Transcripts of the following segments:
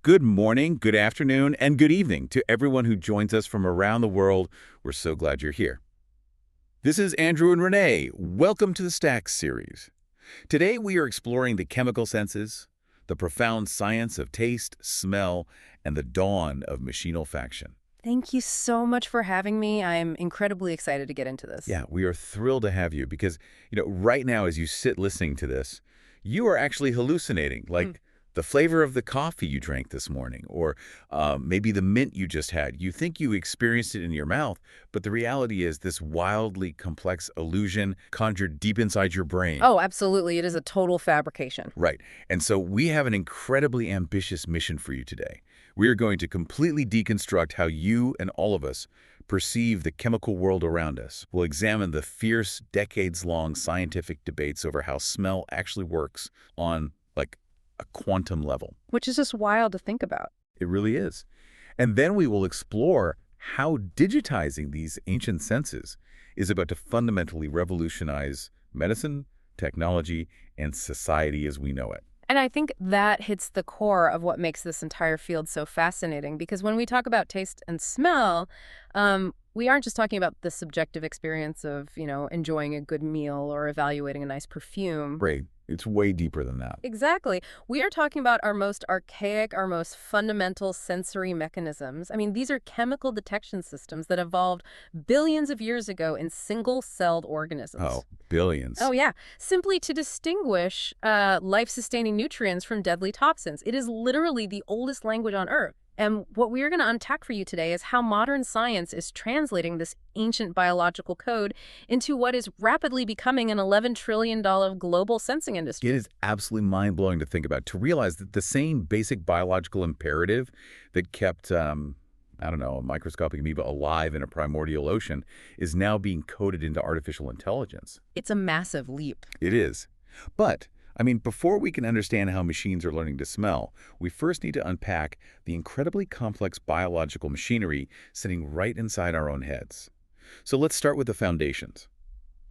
Good morning, good afternoon, and good evening to everyone who joins us from around the world. We're so glad you're here. This is Andrew and Renee. Welcome to the Stacks series. Today we are exploring the chemical senses, the profound science of taste, smell, and the dawn of machine olfaction. Thank you so much for having me. I'm incredibly excited to get into this. Yeah, we are thrilled to have you because, right now as you sit listening to this, you are actually hallucinating, like the flavor of the coffee you drank this morning, or maybe the mint you just had. You think you experienced it in your mouth, but the reality is this wildly complex illusion conjured deep inside your brain. Oh, absolutely. It is a total fabrication. Right. And so we have an incredibly ambitious mission for you today. We are going to completely deconstruct how you and all of us perceive the chemical world around us. We'll examine the fierce, decades-long scientific debates over how smell actually works on, like, a quantum level. Which is just wild to think about. It really is. And then we will explore how digitizing these ancient senses is about to fundamentally revolutionize medicine, technology, and society as we know it. And I think that hits the core of what makes this entire field so fascinating, because when we talk about taste and smell, we aren't just talking about the subjective experience of, enjoying a good meal or evaluating a nice perfume. Right. It's way deeper than that. Exactly. We are talking about our most archaic, our most fundamental sensory mechanisms. I mean, these are chemical detection systems that evolved billions of years ago in single-celled organisms. Oh, billions. Oh, yeah. Simply to distinguish life-sustaining nutrients from deadly toxins. It is literally the oldest language on Earth. And what we're going to unpack for you today is how modern science is translating this ancient biological code into what is rapidly becoming an $11 trillion global sensing industry. It is absolutely mind-blowing to think about, to realize that the same basic biological imperative that kept, a microscopic amoeba alive in a primordial ocean is now being coded into artificial intelligence. It's a massive leap. It is. But before we can understand how machines are learning to smell, we first need to unpack the incredibly complex biological machinery sitting right inside our own heads. So let's start with the foundations,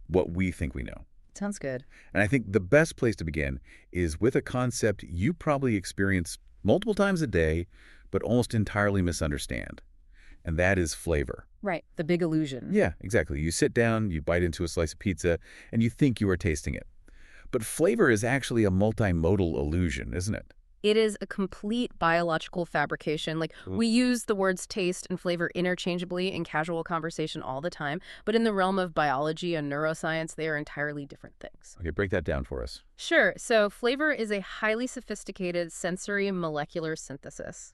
what we think we know. Sounds good. And I think the best place to begin is with a concept you probably experience multiple times a day, but almost entirely misunderstand. And that is flavor. Right, the big illusion. Yeah, exactly. You sit down, you bite into a slice of pizza, and you think you are tasting it. But flavor is actually a multimodal illusion, isn't it? It is a complete biological fabrication. We use the words taste and flavor interchangeably in casual conversation all the time, but in the realm of biology and neuroscience, they are entirely different things. Okay, break that down for us. Sure. So flavor is a highly sophisticated sensory molecular synthesis.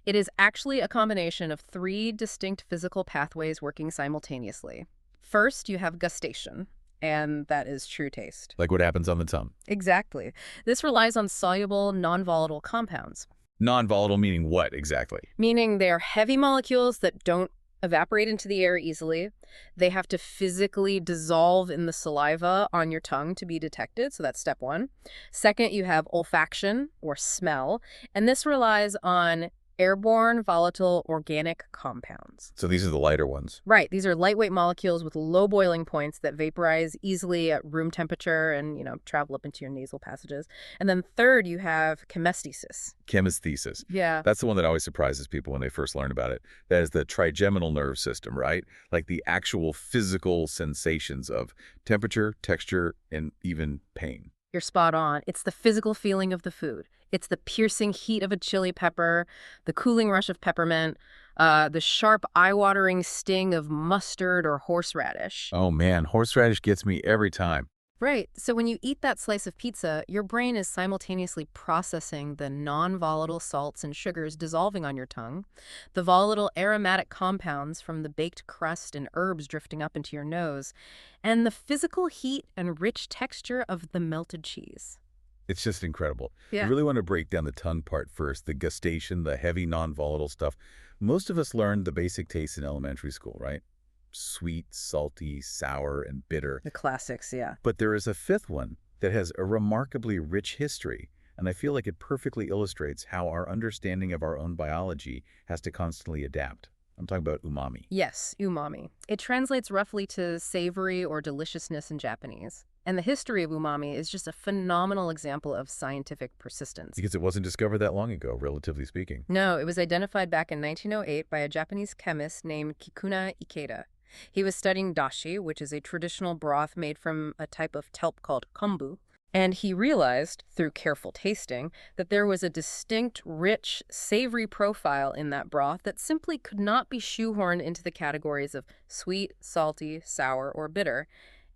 It is actually a combination of three distinct physical pathways working simultaneously. First, you have gustation. And that is true taste. Like what happens on the tongue. Exactly. This relies on soluble, non-volatile compounds. Non-volatile meaning what exactly? Meaning they are heavy molecules that don't evaporate into the air easily. They have to physically dissolve in the saliva on your tongue to be detected, so that's step one. Second, you have olfaction, or smell, and this relies on airborne, volatile, organic compounds. So these are the lighter ones. Right. These are lightweight molecules with low boiling points that vaporize easily at room temperature and, travel up into your nasal passages. And then third, you have chemesthesis. Chemesthesis. Yeah. That's the one that always surprises people when they first learn about it. That is the trigeminal nerve system, right? Like the actual physical sensations of temperature, texture, and even pain. You're spot on. It's the physical feeling of the food. It's the piercing heat of a chili pepper, the cooling rush of peppermint, the sharp, eye-watering sting of mustard or horseradish. Oh man, horseradish gets me every time. Right. So when you eat that slice of pizza, your brain is simultaneously processing the non-volatile salts and sugars dissolving on your tongue, the volatile aromatic compounds from the baked crust and herbs drifting up into your nose, and the physical heat and rich texture of the melted cheese. It's just incredible. Yeah. I really want to break down the tongue part first, the gustation, the heavy non-volatile stuff. Most of us learned the basic tastes in elementary school, right? Sweet, salty, sour, and bitter. The classics, yeah. But there is a fifth one that has a remarkably rich history, and I feel like it perfectly illustrates how our understanding of our own biology has to constantly adapt. I'm talking about umami. Yes, umami. It translates roughly to savory or deliciousness in Japanese. And the history of umami is just a phenomenal example of scientific persistence. Because it wasn't discovered that long ago, relatively speaking. No, it was identified back in 1908 by a Japanese chemist named Kikuna Ikeda. He was studying dashi, which is a traditional broth made from a type of kelp called kombu. And he realized, through careful tasting, that there was a distinct, rich, savory profile in that broth that simply could not be shoehorned into the categories of sweet, salty, sour, or bitter.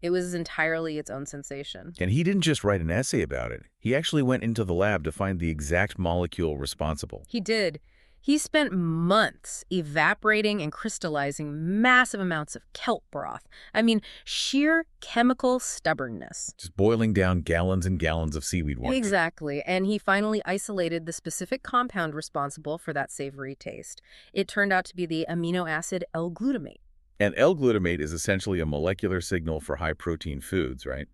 It was entirely its own sensation. And he didn't just write an essay about it. He actually went into the lab to find the exact molecule responsible. He did. He spent months evaporating and crystallizing massive amounts of kelp broth. I mean, sheer chemical stubbornness. Just boiling down gallons and gallons of seaweed water. Exactly. And he finally isolated the specific compound responsible for that savory taste. It turned out to be the amino acid L-glutamate. And L-glutamate is essentially a molecular signal for high-protein foods, right?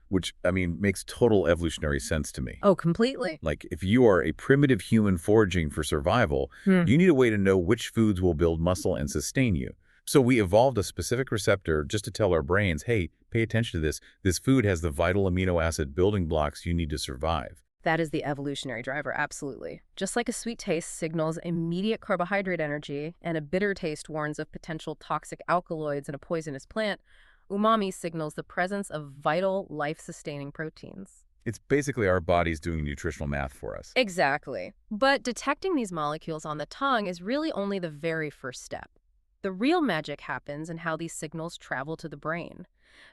Which, I mean, makes total evolutionary sense to me. Oh, completely. Like, if you are a primitive human foraging for survival, you need a way to know which foods will build muscle and sustain you. So we evolved a specific receptor just to tell our brains, hey, pay attention to this. This food has the vital amino acid building blocks you need to survive. That is the evolutionary driver, absolutely. Just like a sweet taste signals immediate carbohydrate energy and a bitter taste warns of potential toxic alkaloids in a poisonous plant, umami signals the presence of vital, life-sustaining proteins. It's basically our bodies doing nutritional math for us. Exactly. But detecting these molecules on the tongue is really only the very first step. The real magic happens in how these signals travel to the brain,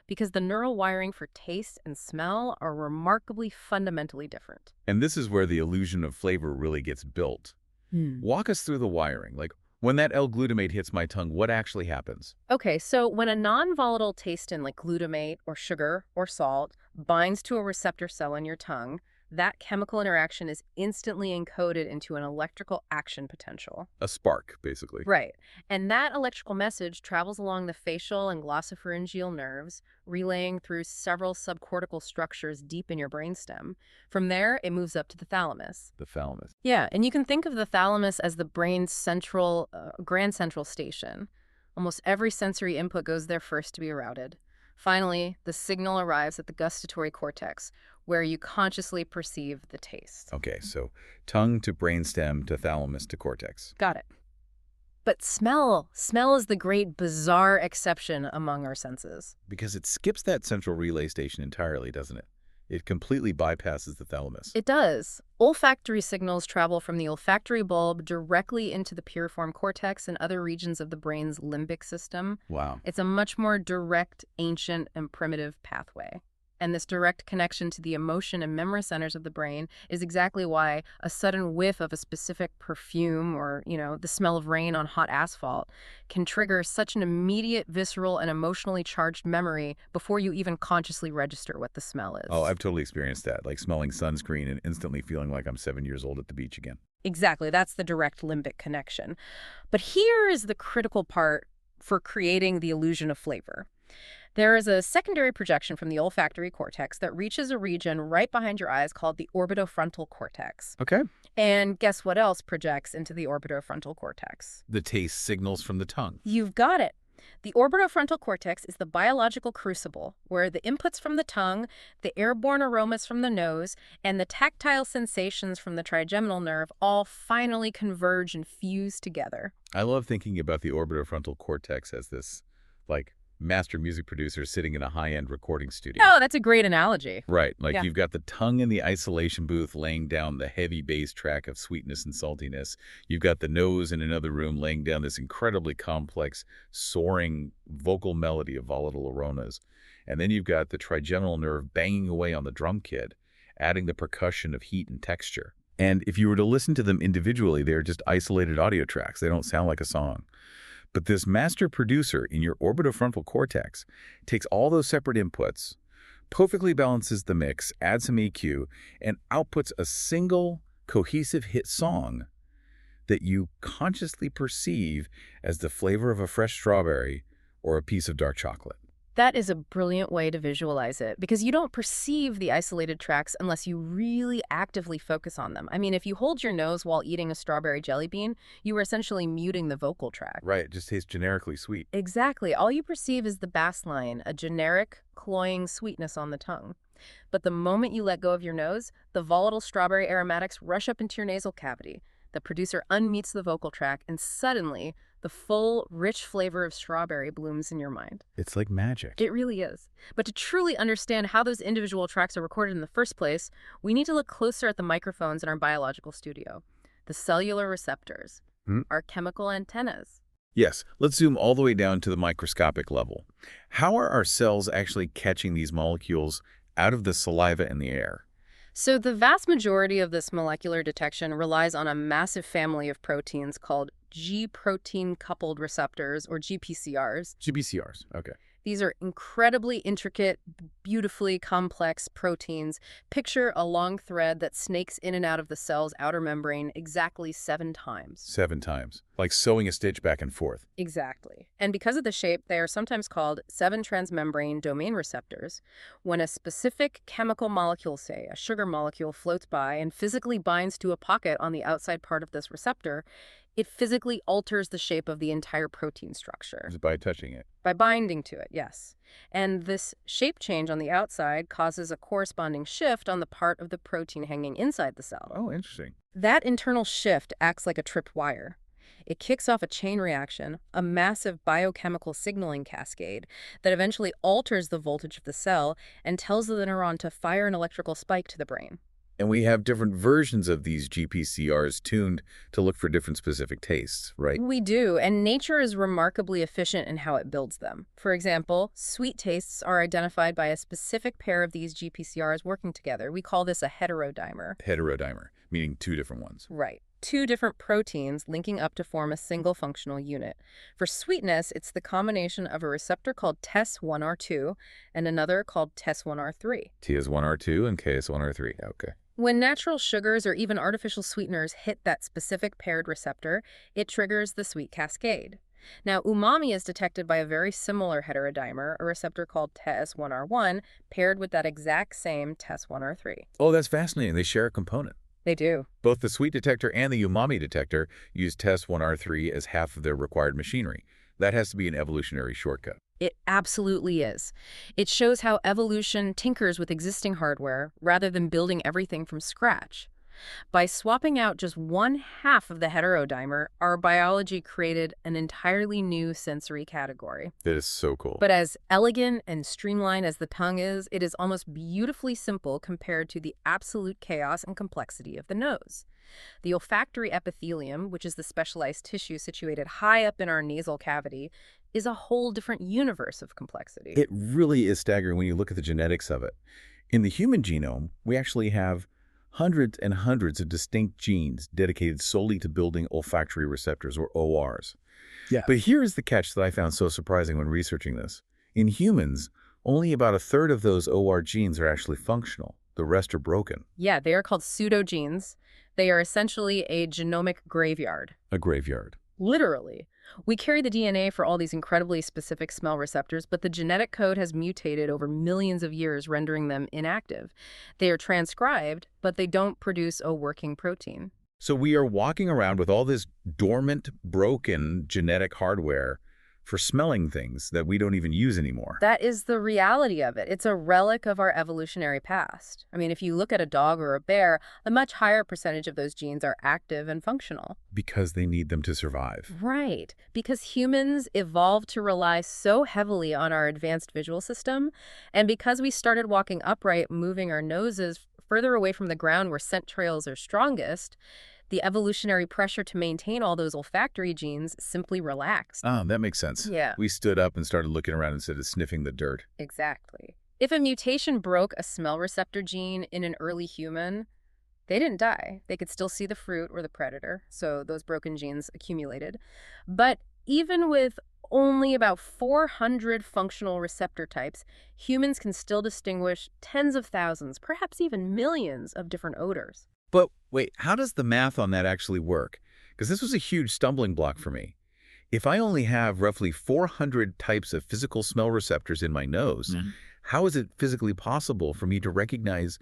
because the neural wiring for taste and smell are remarkably fundamentally different. And this is where the illusion of flavor really gets built. Walk us through the wiring. Like, when that L-glutamate hits my tongue, what actually happens? Okay, so when a non-volatile tastin like glutamate or sugar or salt binds to a receptor cell in your tongue, that chemical interaction is instantly encoded into an electrical action potential. A spark, basically. Right. And that electrical message travels along the facial and glossopharyngeal nerves, relaying through several subcortical structures deep in your brainstem. From there, it moves up to the thalamus. The thalamus. Yeah, and you can think of the thalamus as the brain's central, grand central station. Almost every sensory input goes there first to be routed. Finally, the signal arrives at the gustatory cortex, where you consciously perceive the taste. Okay, so tongue to brainstem to thalamus to cortex. Got it. But smell is the great bizarre exception among our senses. Because it skips that central relay station entirely, doesn't it? It completely bypasses the thalamus. It does. Olfactory signals travel from the olfactory bulb directly into the piriform cortex and other regions of the brain's limbic system. Wow. It's a much more direct, ancient, and primitive pathway. And this direct connection to the emotion and memory centers of the brain is exactly why a sudden whiff of a specific perfume or, the smell of rain on hot asphalt can trigger such an immediate, visceral, and emotionally charged memory before you even consciously register what the smell is. Oh, I've totally experienced that, like smelling sunscreen and instantly feeling like I'm 7 years old at the beach again. Exactly. That's the direct limbic connection. But here is the critical part for creating the illusion of flavor. There is a secondary projection from the olfactory cortex that reaches a region right behind your eyes called the orbitofrontal cortex. Okay. And guess what else projects into the orbitofrontal cortex? The taste signals from the tongue. You've got it. The orbitofrontal cortex is the biological crucible where the inputs from the tongue, the airborne aromas from the nose, and the tactile sensations from the trigeminal nerve all finally converge and fuse together. I love thinking about the orbitofrontal cortex as this, master music producer sitting in a high-end recording studio. Oh, that's a great analogy. Right. Yeah. You've got the tongue in the isolation booth laying down the heavy bass track of sweetness and saltiness. You've got the nose in another room laying down this incredibly complex, soaring vocal melody of volatile aromas. And then you've got the trigeminal nerve banging away on the drum kit, adding the percussion of heat and texture. And if you were to listen to them individually, they're just isolated audio tracks. They don't sound like a song. But this master producer in your orbitofrontal cortex takes all those separate inputs, perfectly balances the mix, adds some EQ, and outputs a single cohesive hit song that you consciously perceive as the flavor of a fresh strawberry or a piece of dark chocolate. That is a brilliant way to visualize it because you don't perceive the isolated tracks unless you really actively focus on them. I mean, if you hold your nose while eating a strawberry jelly bean, you are essentially muting the vocal tract. Right, it just tastes generically sweet. Exactly. All you perceive is the bass line, a generic, cloying sweetness on the tongue. But the moment you let go of your nose, the volatile strawberry aromatics rush up into your nasal cavity. The producer unmutes the vocal tract, and suddenly, the full, rich flavor of strawberry blooms in your mind. It's like magic. It really is. But to truly understand how those individual tracks are recorded in the first place, we need to look closer at the microphones in our biological studio. The cellular receptors, our chemical antennas. Yes, let's zoom all the way down to the microscopic level. How are our cells actually catching these molecules out of the saliva and the air? So the vast majority of this molecular detection relies on a massive family of proteins called G-protein-coupled receptors, or GPCRs. GPCRs, okay. These are incredibly intricate, beautifully complex proteins. Picture a long thread that snakes in and out of the cell's outer membrane exactly 7 times. 7 times. Like sewing a stitch back and forth. Exactly. And because of the shape, they are sometimes called 7-transmembrane domain receptors. When a specific chemical molecule, say a sugar molecule, floats by and physically binds to a pocket on the outside part of this receptor, it physically alters the shape of the entire protein structure. Just by touching it. By binding to it, yes. And this shape change on the outside causes a corresponding shift on the part of the protein hanging inside the cell. Oh, interesting. That internal shift acts like a tripped wire. It kicks off a chain reaction, a massive biochemical signaling cascade that eventually alters the voltage of the cell and tells the neuron to fire an electrical spike to the brain. And we have different versions of these GPCRs tuned to look for different specific tastes, right? We do, and nature is remarkably efficient in how it builds them. For example, sweet tastes are identified by a specific pair of these GPCRs working together. We call this a heterodimer. Heterodimer, meaning 2 different ones. Right. 2 different proteins linking up to form a single functional unit. For sweetness, it's the combination of a receptor called TAS1R2 and another called TAS1R3. TAS1R2 and KS1R3, okay. When natural sugars or even artificial sweeteners hit that specific paired receptor, it triggers the sweet cascade. Now, umami is detected by a very similar heterodimer, a receptor called TAS1R1, paired with that exact same TAS1R3. Oh, that's fascinating. They share a component. They do. Both the sweet detector and the umami detector use TAS1R3 as half of their required machinery. That has to be an evolutionary shortcut. It absolutely is. It shows how evolution tinkers with existing hardware rather than building everything from scratch. By swapping out just 1/2 of the heterodimer, our biology created an entirely new sensory category. That is so cool. But as elegant and streamlined as the tongue is, it is almost beautifully simple compared to the absolute chaos and complexity of the nose. The olfactory epithelium, which is the specialized tissue situated high up in our nasal cavity, is a whole different universe of complexity. It really is staggering when you look at the genetics of it. In the human genome, we actually have hundreds and hundreds of distinct genes dedicated solely to building olfactory receptors, or ORs. Yeah. But here is the catch that I found so surprising when researching this. In humans, only about 1/3 of those OR genes are actually functional. The rest are broken. Yeah, they are called pseudogenes. They are essentially a genomic graveyard. A graveyard. Literally. We carry the DNA for all these incredibly specific smell receptors, but the genetic code has mutated over millions of years, rendering them inactive. They are transcribed, but they don't produce a working protein. So we are walking around with all this dormant, broken genetic hardware for smelling things that we don't even use anymore. That is the reality of it. It's a relic of our evolutionary past. I mean, if you look at a dog or a bear, a much higher percentage of those genes are active and functional. Because they need them to survive. Right. Because humans evolved to rely so heavily on our advanced visual system, and because we started walking upright, moving our noses further away from the ground where scent trails are strongest, the evolutionary pressure to maintain all those olfactory genes simply relaxed. Oh, that makes sense. Yeah. We stood up and started looking around instead of sniffing the dirt. Exactly. If a mutation broke a smell receptor gene in an early human, they didn't die. They could still see the fruit or the predator, so those broken genes accumulated. But even with only about 400 functional receptor types, humans can still distinguish tens of thousands, perhaps even millions of different odors. But wait, how does the math on that actually work? Because this was a huge stumbling block for me. If I only have roughly 400 types of physical smell receptors in my nose, how is it physically possible for me to recognize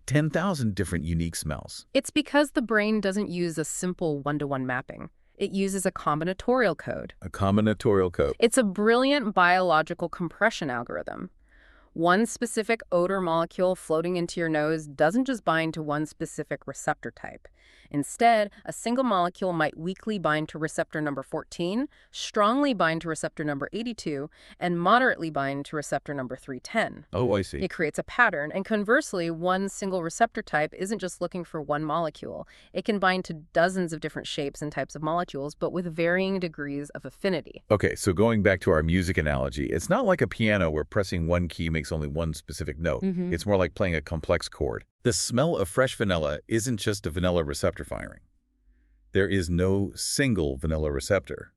10,000 different unique smells? It's because the brain doesn't use a simple one-to-one mapping. It uses a combinatorial code. A combinatorial code. It's a brilliant biological compression algorithm. One specific odor molecule floating into your nose doesn't just bind to one specific receptor type. Instead, a single molecule might weakly bind to receptor number 14, strongly bind to receptor number 82, and moderately bind to receptor number 310. Oh, I see. It creates a pattern, and conversely, one single receptor type isn't just looking for one molecule. It can bind to dozens of different shapes and types of molecules, but with varying degrees of affinity. Okay, so going back to our music analogy, it's not like a piano where pressing one key makes only one specific note. It's more like playing a complex chord. The smell of fresh vanilla isn't just a vanilla receptor firing. There is no single vanilla receptor.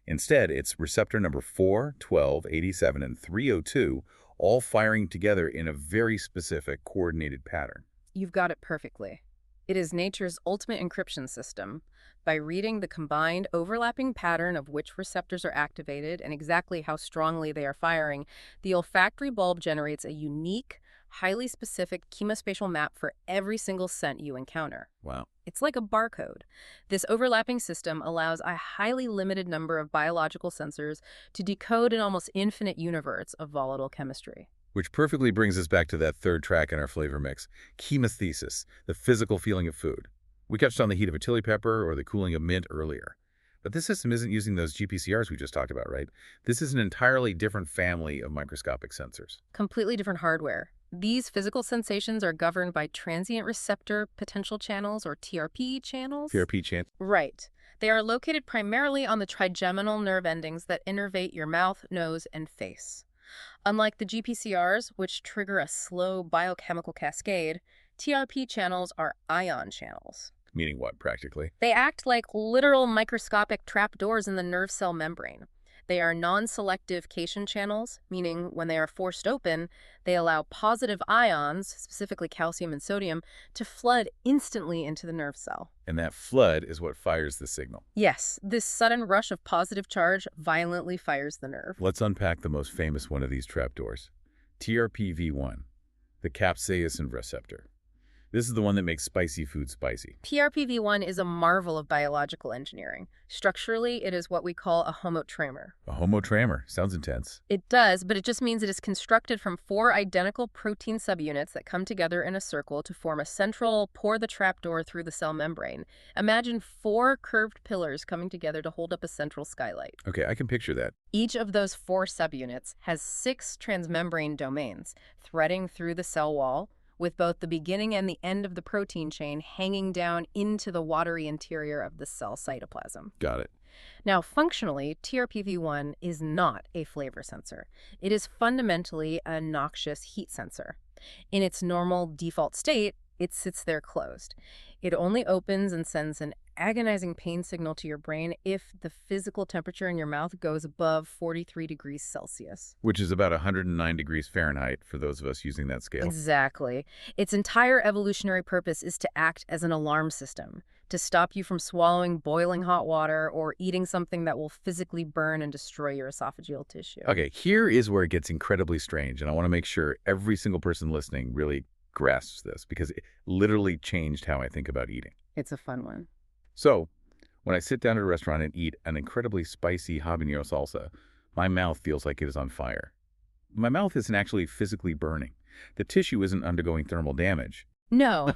Instead, it's receptor number 4, 12, 87, and 302 all firing together in a very specific coordinated pattern. You've got it perfectly. It is nature's ultimate encryption system. By reading the combined overlapping pattern of which receptors are activated and exactly how strongly they are firing, the olfactory bulb generates a unique, highly specific chemospatial map for every single scent you encounter. Wow. It's like a barcode. This overlapping system allows a highly limited number of biological sensors to decode an almost infinite universe of volatile chemistry. Which perfectly brings us back to that third track in our flavor mix, chemesthesis, the physical feeling of food. We touched on the heat of a chili pepper or the cooling of mint earlier. But this system isn't using those GPCRs we just talked about, right? This is an entirely different family of microscopic sensors. Completely different hardware. These physical sensations are governed by Transient Receptor Potential channels, or TRP channels. TRP channel. Right. They are located primarily on the trigeminal nerve endings that innervate your mouth, nose, and face. Unlike the GPCRs, which trigger a slow biochemical cascade, TRP channels are ion channels. Meaning what, practically? They act like literal microscopic trapdoors in the nerve cell membrane. They are non-selective cation channels, meaning when they are forced open, they allow positive ions, specifically calcium and sodium, to flood instantly into the nerve cell. And that flood is what fires the signal. Yes, this sudden rush of positive charge violently fires the nerve. Let's unpack the most famous one of these trapdoors. TRPV1, the capsaicin receptor. This is the one that makes spicy food spicy. TRPV1 is a marvel of biological engineering. Structurally, it is what we call a homotramer. A homotramer. Sounds intense. It does, but it just means it is constructed from 4 identical protein subunits that come together in a circle to form a central pour-the-trapdoor through the cell membrane. Imagine 4 curved pillars coming together to hold up a central skylight. Okay, I can picture that. Each of those 4 subunits has 6 transmembrane domains threading through the cell wall, with both the beginning and the end of the protein chain hanging down into the watery interior of the cell cytoplasm. Got it. Now, functionally, TRPV1 is not a flavor sensor. It is fundamentally a noxious heat sensor. In its normal default state, it sits there closed. It only opens and sends an agonizing pain signal to your brain if the physical temperature in your mouth goes above 43 degrees Celsius. Which is about 109 degrees Fahrenheit for those of us using that scale. Exactly. Its entire evolutionary purpose is to act as an alarm system, to stop you from swallowing boiling hot water or eating something that will physically burn and destroy your esophageal tissue. Okay, here is where it gets incredibly strange, and I want to make sure every single person listening really grasps this, because it literally changed how I think about eating. It's a fun one. So, when I sit down at a restaurant and eat an incredibly spicy habanero salsa, my mouth feels like it is on fire. My mouth isn't actually physically burning. The tissue isn't undergoing thermal damage. No,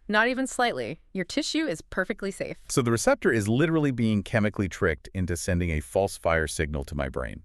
not even slightly. Your tissue is perfectly safe. So the receptor is literally being chemically tricked into sending a false fire signal to my brain.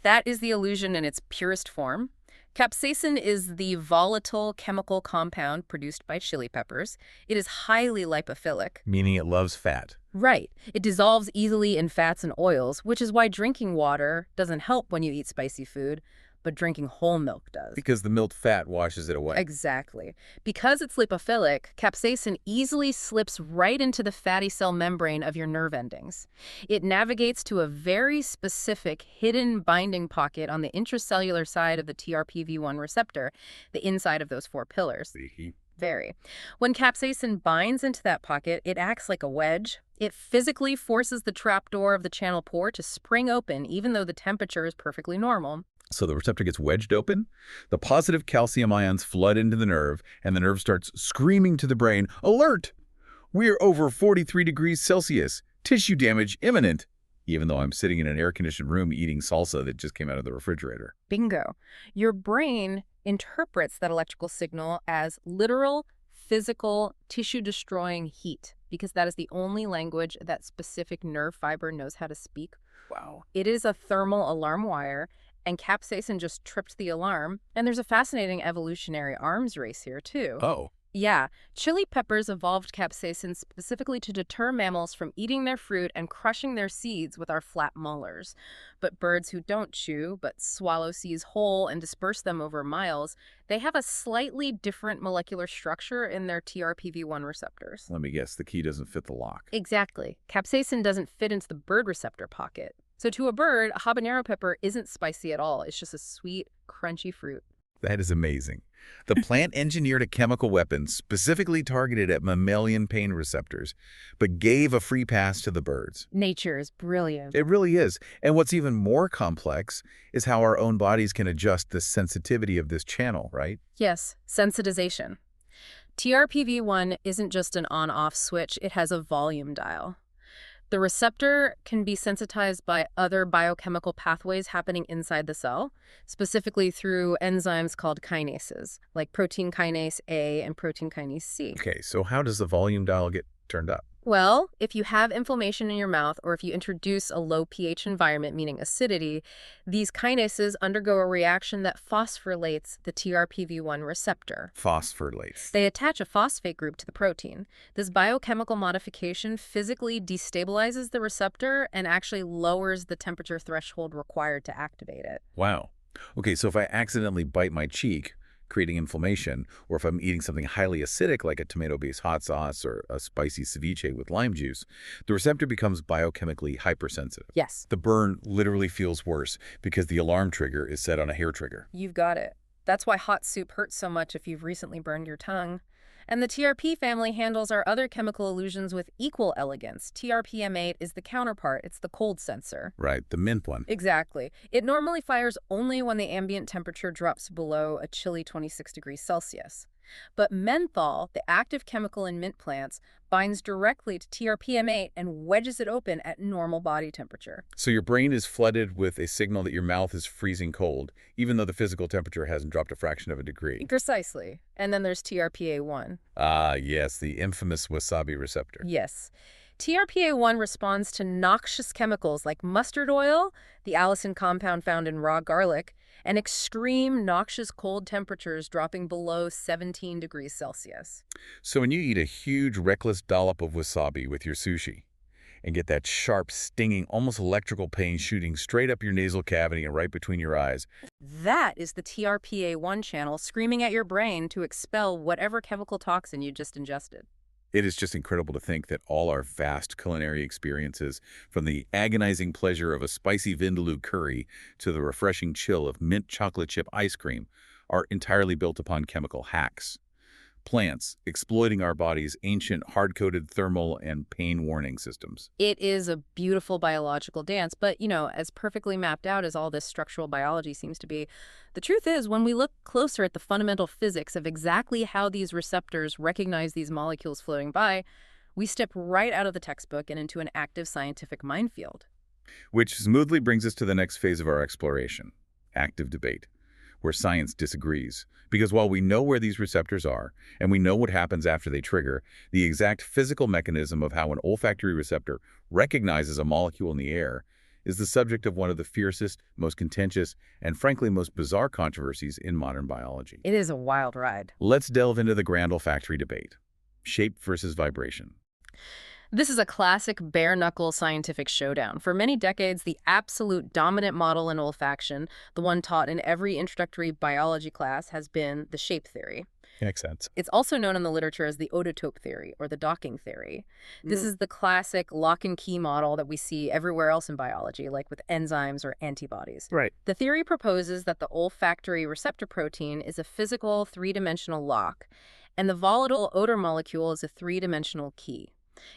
That is the illusion in its purest form. Capsaicin is the volatile chemical compound produced by chili peppers. It is highly lipophilic. Meaning it loves fat. Right. It dissolves easily in fats and oils, which is why drinking water doesn't help when you eat spicy food, but drinking whole milk does. Because the milk fat washes it away. Exactly. Because it's lipophilic, capsaicin easily slips right into the fatty cell membrane of your nerve endings. It navigates to a very specific hidden binding pocket on the intracellular side of the TRPV1 receptor, the inside of those 4 pillars. Very. When capsaicin binds into that pocket, it acts like a wedge. It physically forces the trapdoor of the channel pore to spring open, even though the temperature is perfectly normal. So the receptor gets wedged open, the positive calcium ions flood into the nerve, and the nerve starts screaming to the brain, "Alert! We're over 43 degrees Celsius. Tissue damage imminent," even though I'm sitting in an air-conditioned room eating salsa that just came out of the refrigerator. Bingo. Your brain interprets that electrical signal as literal, physical, tissue-destroying heat, because that is the only language that specific nerve fiber knows how to speak. Wow. It is a thermal alarm wire, and capsaicin just tripped the alarm. And there's a fascinating evolutionary arms race here, too. Oh. Yeah, chili peppers evolved capsaicin specifically to deter mammals from eating their fruit and crushing their seeds with our flat molars. But birds who don't chew, but swallow seeds whole and disperse them over miles, they have a slightly different molecular structure in their TRPV1 receptors. Let me guess, the key doesn't fit the lock. Exactly. Capsaicin doesn't fit into the bird receptor pocket. So to a bird, a habanero pepper isn't spicy at all. It's just a sweet, crunchy fruit. That is amazing. The plant engineered a chemical weapon specifically targeted at mammalian pain receptors, but gave a free pass to the birds. Nature is brilliant. It really is. And what's even more complex is how our own bodies can adjust the sensitivity of this channel, right? Yes, sensitization. TRPV1 isn't just an on-off switch, it has a volume dial. The receptor can be sensitized by other biochemical pathways happening inside the cell, specifically through enzymes called kinases, like protein kinase A and protein kinase C. Okay, so how does the volume dial get turned up? Well, if you have inflammation in your mouth or if you introduce a low pH environment, meaning acidity, these kinases undergo a reaction that phosphorylates the TRPV1 receptor. Phosphorylates. They attach a phosphate group to the protein. This biochemical modification physically destabilizes the receptor and actually lowers the temperature threshold required to activate it. Wow. Okay, so if I accidentally bite my cheek, creating inflammation, or if I'm eating something highly acidic like a tomato-based hot sauce or a spicy ceviche with lime juice, the receptor becomes biochemically hypersensitive. Yes. The burn literally feels worse because the alarm trigger is set on a hair trigger. You've got it. That's why hot soup hurts so much if you've recently burned your tongue. And the TRP family handles our other chemical illusions with equal elegance. TRPM8 is the counterpart. It's the cold sensor. Right, the mint one. Exactly. It normally fires only when the ambient temperature drops below a chilly 26 degrees Celsius. But menthol, the active chemical in mint plants, binds directly to TRPM8 and wedges it open at normal body temperature. So your brain is flooded with a signal that your mouth is freezing cold, even though the physical temperature hasn't dropped a fraction of a degree. Precisely. And then there's TRPA1. Ah, yes, the infamous wasabi receptor. Yes. TRPA1 responds to noxious chemicals like mustard oil, the allicin compound found in raw garlic, and extreme noxious cold temperatures dropping below 17 degrees Celsius. So when you eat a huge, reckless dollop of wasabi with your sushi and get that sharp, stinging, almost electrical pain shooting straight up your nasal cavity and right between your eyes, That is the TRPA1 channel screaming at your brain to expel whatever chemical toxin you just ingested. it is just incredible to think that all our vast culinary experiences, from the agonizing pleasure of a spicy vindaloo curry to the refreshing chill of mint chocolate chip ice cream, are entirely built upon chemical hacks. Plants exploiting our body's ancient hard-coded thermal and pain warning systems. It is a beautiful biological dance, but, as perfectly mapped out as all this structural biology seems to be, the truth is, when we look closer at the fundamental physics of exactly how these receptors recognize these molecules floating by, we step right out of the textbook and into an active scientific minefield. Which smoothly brings us to the next phase of our exploration, active debate, where science disagrees. Because while we know where these receptors are, and we know what happens after they trigger, the exact physical mechanism of how an olfactory receptor recognizes a molecule in the air is the subject of one of the fiercest, most contentious, and frankly most bizarre controversies in modern biology. It is a wild ride. Let's delve into the grand olfactory debate, shape versus vibration. This is a classic bare-knuckle scientific showdown. For many decades, the absolute dominant model in olfaction, the one taught in every introductory biology class, has been the shape theory. Makes sense. It's also known in the literature as the odotope theory or the docking theory. This is the classic lock and key model that we see everywhere else in biology, like with enzymes or antibodies. Right. The theory proposes that the olfactory receptor protein is a physical three-dimensional lock, And the volatile odor molecule is a three-dimensional key.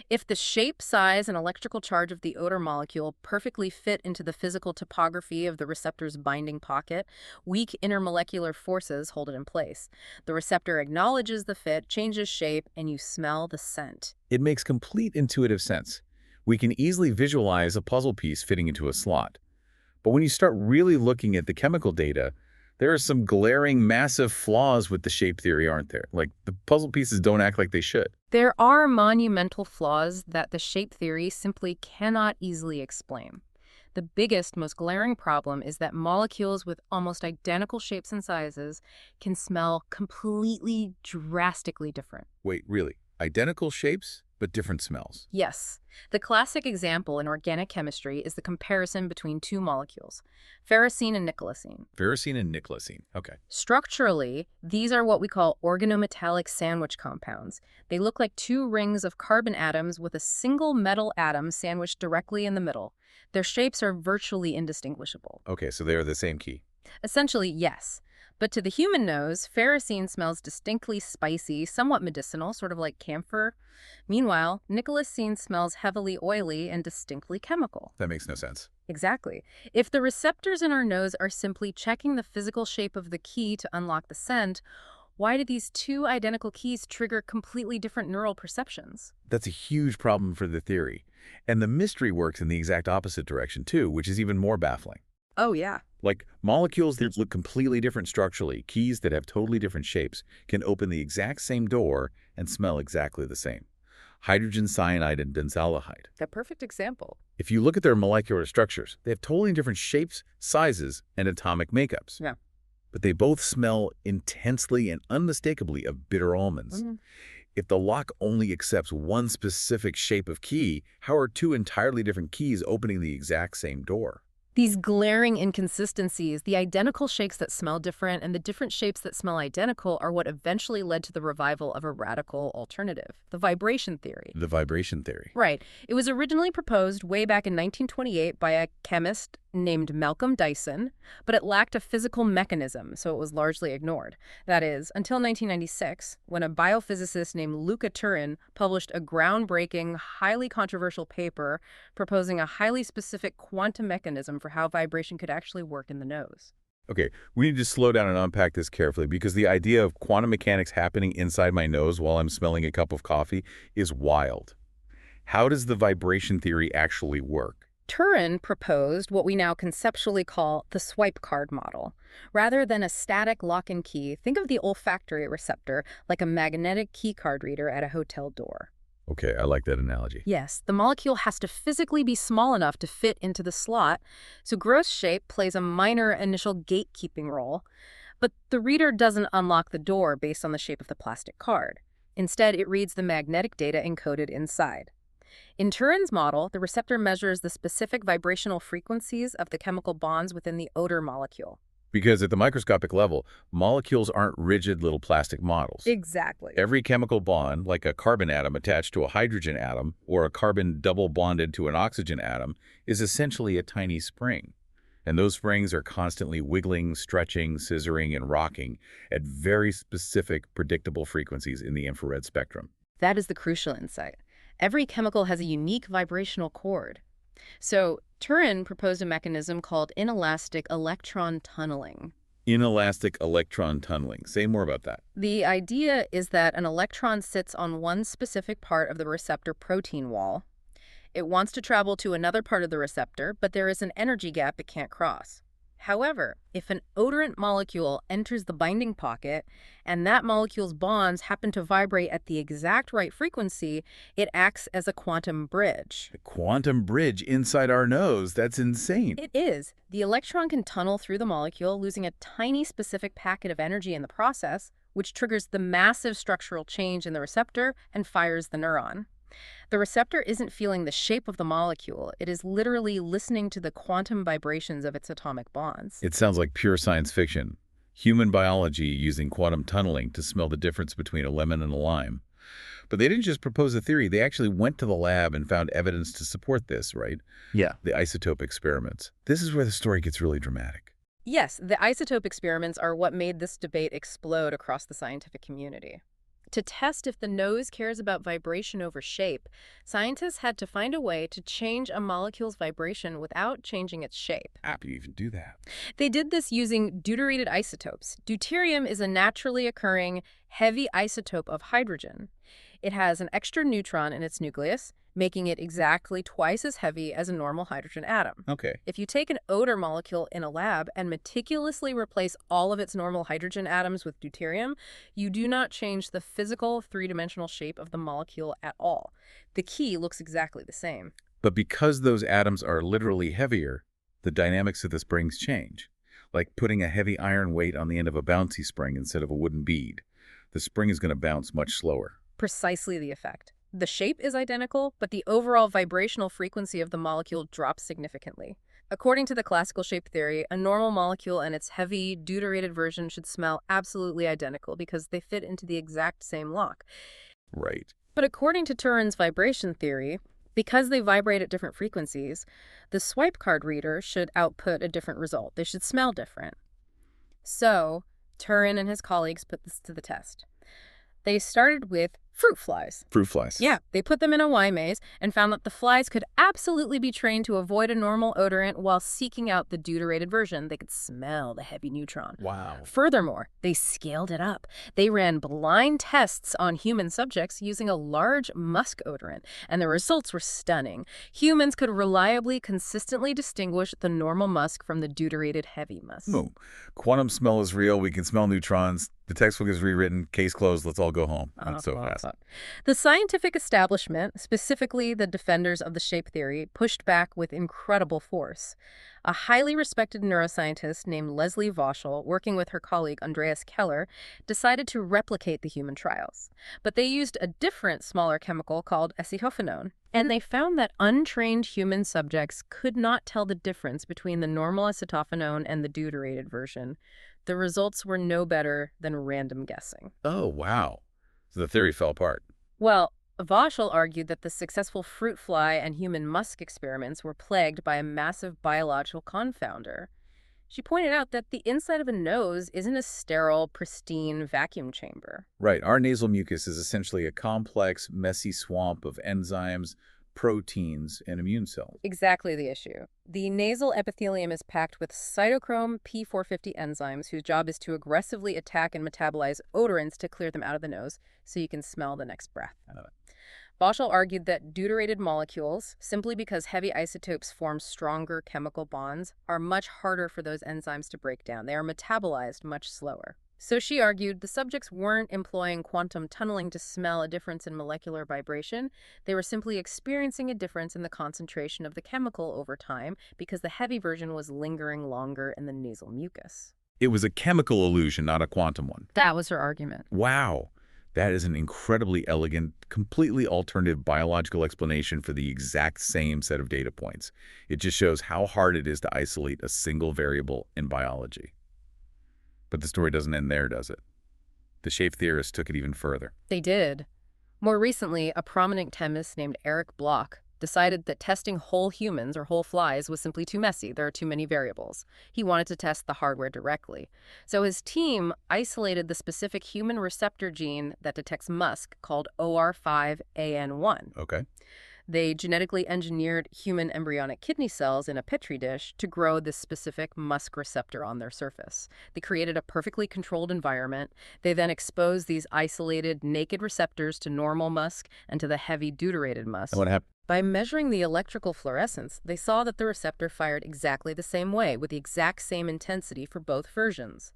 If the shape, size, and electrical charge of the odor molecule perfectly fit into the physical topography of the receptor's binding pocket, weak intermolecular forces hold it in place. The receptor acknowledges the fit, changes shape, and you smell the scent. It makes complete intuitive sense. We can easily visualize a puzzle piece fitting into a slot. But when you start really looking at the chemical data, there are some glaring, massive flaws with the shape theory, aren't there? Like, the puzzle pieces don't act like they should. There are monumental flaws that the shape theory simply cannot easily explain. The biggest, most glaring problem is that molecules with almost identical shapes and sizes can smell completely, drastically different. Wait, really? Identical shapes, but different smells? Yes. The classic example in organic chemistry is the comparison between two molecules, ferrocene and nicolecene. Ferrocene and nicolecene. Okay. Structurally, these are what we call organometallic sandwich compounds. They look like two rings of carbon atoms with a single metal atom sandwiched directly in the middle. Their shapes are virtually indistinguishable. Okay, so they are the same key. Essentially, yes. But to the human nose, ferrocene smells distinctly spicy, somewhat medicinal, sort of like camphor. Meanwhile, nicolecene smells heavily oily and distinctly chemical. That makes no sense. Exactly. If the receptors in our nose are simply checking the physical shape of the key to unlock the scent, why do these two identical keys trigger completely different neural perceptions? That's a huge problem for the theory. And the mystery works in the exact opposite direction, too, which is even more baffling. Oh, yeah. Like, molecules that look completely different structurally, keys that have totally different shapes, can open the exact same door and smell exactly the same. Hydrogen cyanide and benzaldehyde. The perfect example. If you look at their molecular structures, they have totally different shapes, sizes, and atomic makeups. Yeah. But they both smell intensely and unmistakably of bitter almonds. If the lock only accepts one specific shape of key, how are two entirely different keys opening the exact same door? These glaring inconsistencies, the identical shapes that smell different and the different shapes that smell identical, are what eventually led to the revival of a radical alternative, the vibration theory. The vibration theory. Right. It was originally proposed way back in 1928 by a chemist named Malcolm Dyson, but it lacked a physical mechanism, so it was largely ignored. That is, until 1996, when a biophysicist named Luca Turin published a groundbreaking, highly controversial paper proposing a highly specific quantum mechanism for how vibration could actually work in the nose. Okay, we need to slow down and unpack this carefully because the idea of quantum mechanics happening inside my nose while I'm smelling a cup of coffee is wild. How does the vibration theory actually work? Turin proposed what we now conceptually call the swipe card model. Rather than a static lock-and key, think of the olfactory receptor like a magnetic key card reader at a hotel door. Okay, I like that analogy. Yes, the molecule has to physically be small enough to fit into the slot, so gross shape plays a minor initial gatekeeping role, but the reader doesn't unlock the door based on the shape of the plastic card. Instead, it reads the magnetic data encoded inside. In Turin's model, the receptor measures the specific vibrational frequencies of the chemical bonds within the odor molecule. Because at the microscopic level, molecules aren't rigid little plastic models. Exactly. Every chemical bond, like a carbon atom attached to a hydrogen atom or a carbon double bonded to an oxygen atom, is essentially a tiny spring. And those springs are constantly wiggling, stretching, scissoring, and rocking at very specific, predictable frequencies in the infrared spectrum. That is the crucial insight. Every chemical has a unique vibrational chord. So Turin proposed a mechanism called inelastic electron tunneling. Inelastic electron tunneling. Say more about that. The idea is that an electron sits on one specific part of the receptor protein wall. It wants to travel to another part of the receptor, but there is an energy gap it can't cross. However, if an odorant molecule enters the binding pocket and that molecule's bonds happen to vibrate at the exact right frequency, it acts as a quantum bridge. A quantum bridge inside our nose. That's insane. It is. The electron can tunnel through the molecule, losing a tiny specific packet of energy in the process, which triggers the massive structural change in the receptor and fires the neuron. The receptor isn't feeling the shape of the molecule. It is literally listening to the quantum vibrations of its atomic bonds. It sounds like pure science fiction. Human biology using quantum tunneling to smell the difference between a lemon and a lime. But they didn't just propose a theory. They actually went to the lab and found evidence to support this, right? Yeah. The isotope experiments. This is where the story gets really dramatic. Yes, the isotope experiments are what made this debate explode across the scientific community. To test if the nose cares about vibration over shape, scientists had to find a way to change a molecule's vibration without changing its shape. How do you even do that? They did this using deuterated isotopes. Deuterium is a naturally occurring heavy isotope of hydrogen. It has an extra neutron in its nucleus, making it exactly twice as heavy as a normal hydrogen atom. Okay. If you take an odor molecule in a lab and meticulously replace all of its normal hydrogen atoms with deuterium, you do not change the physical three-dimensional shape of the molecule at all. The key looks exactly the same. But because those atoms are literally heavier, the dynamics of the springs change. Like putting a heavy iron weight on the end of a bouncy spring instead of a wooden bead. The spring is going to bounce much slower. Precisely the effect. The shape is identical, but the overall vibrational frequency of the molecule drops significantly. According to the classical shape theory, a normal molecule and its heavy, deuterated version should smell absolutely identical because they fit into the exact same lock. Right. But according to Turing's vibration theory, because they vibrate at different frequencies, the swipe card reader should output a different result. They should smell different. So, Turing and his colleagues put this to the test. They started with fruit flies. Fruit flies. Yeah, they put them in a Y maze and found that the flies could absolutely be trained to avoid a normal odorant while seeking out the deuterated version. They could smell the heavy neutron. Wow. Furthermore, they scaled it up. They ran blind tests on human subjects using a large musk odorant, and the results were stunning. Humans could reliably, consistently distinguish the normal musk from the deuterated heavy musk. Boom. Quantum smell is real. We can smell neutrons. The textbook is rewritten. Case closed. Let's all go home. Not so fast. The scientific establishment, specifically the defenders of the shape theory, pushed back with incredible force. A highly respected neuroscientist named Leslie Voschel, working with her colleague Andreas Keller, decided to replicate the human trials. But they used a different, smaller chemical called acetophenone. And they found that untrained human subjects could not tell the difference between the normal acetophenone and the deuterated version. The results were no better than random guessing. Oh, wow. So the theory fell apart. Well, Voschel argued that the successful fruit fly and human musk experiments were plagued by a massive biological confounder. She pointed out that the inside of a nose isn't a sterile, pristine vacuum chamber. Right. Our nasal mucus is essentially a complex, messy swamp of enzymes, proteins, and immune cells. Exactly the issue. The nasal epithelium is packed with cytochrome P450 enzymes whose job is to aggressively attack and metabolize odorants to clear them out of the nose so you can smell the next breath. Voschel argued that deuterated molecules, simply because heavy isotopes form stronger chemical bonds, are much harder for those enzymes to break down. They are metabolized much slower. So she argued the subjects weren't employing quantum tunneling to smell a difference in molecular vibration. They were simply experiencing a difference in the concentration of the chemical over time because the heavy version was lingering longer in the nasal mucus. It was a chemical illusion, not a quantum one. That was her argument. Wow. That is an incredibly elegant, completely alternative biological explanation for the exact same set of data points. It just shows how hard it is to isolate a single variable in biology. But the story doesn't end there, does it? The shape theorists took it even further. They did. More recently, a prominent chemist named Eric Bloch decided that testing whole humans or whole flies was simply too messy. There are too many variables. He wanted to test the hardware directly. So his team isolated the specific human receptor gene that detects musk called OR5AN1. Okay. They genetically engineered human embryonic kidney cells in a petri dish to grow this specific musk receptor on their surface. They created a perfectly controlled environment. They then exposed these isolated, naked receptors to normal musk and to the heavy deuterated musk. And what happened? By measuring the electrical fluorescence, they saw that the receptor fired exactly the same way, with the exact same intensity for both versions.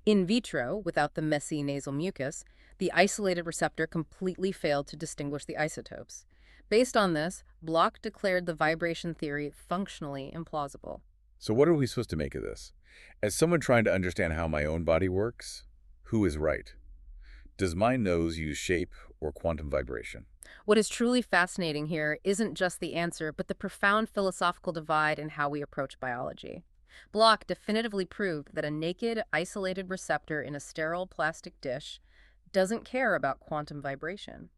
In vitro, without the messy nasal mucus, the isolated receptor completely failed to distinguish the isotopes. Based on this, Bloch declared the vibration theory functionally implausible. So what are we supposed to make of this? As someone trying to understand how my own body works, who is right? Does my nose use shape or quantum vibration? What is truly fascinating here isn't just the answer, but the profound philosophical divide in how we approach biology. Bloch definitively proved that a naked, isolated receptor in a sterile plastic dish doesn't care about quantum vibration.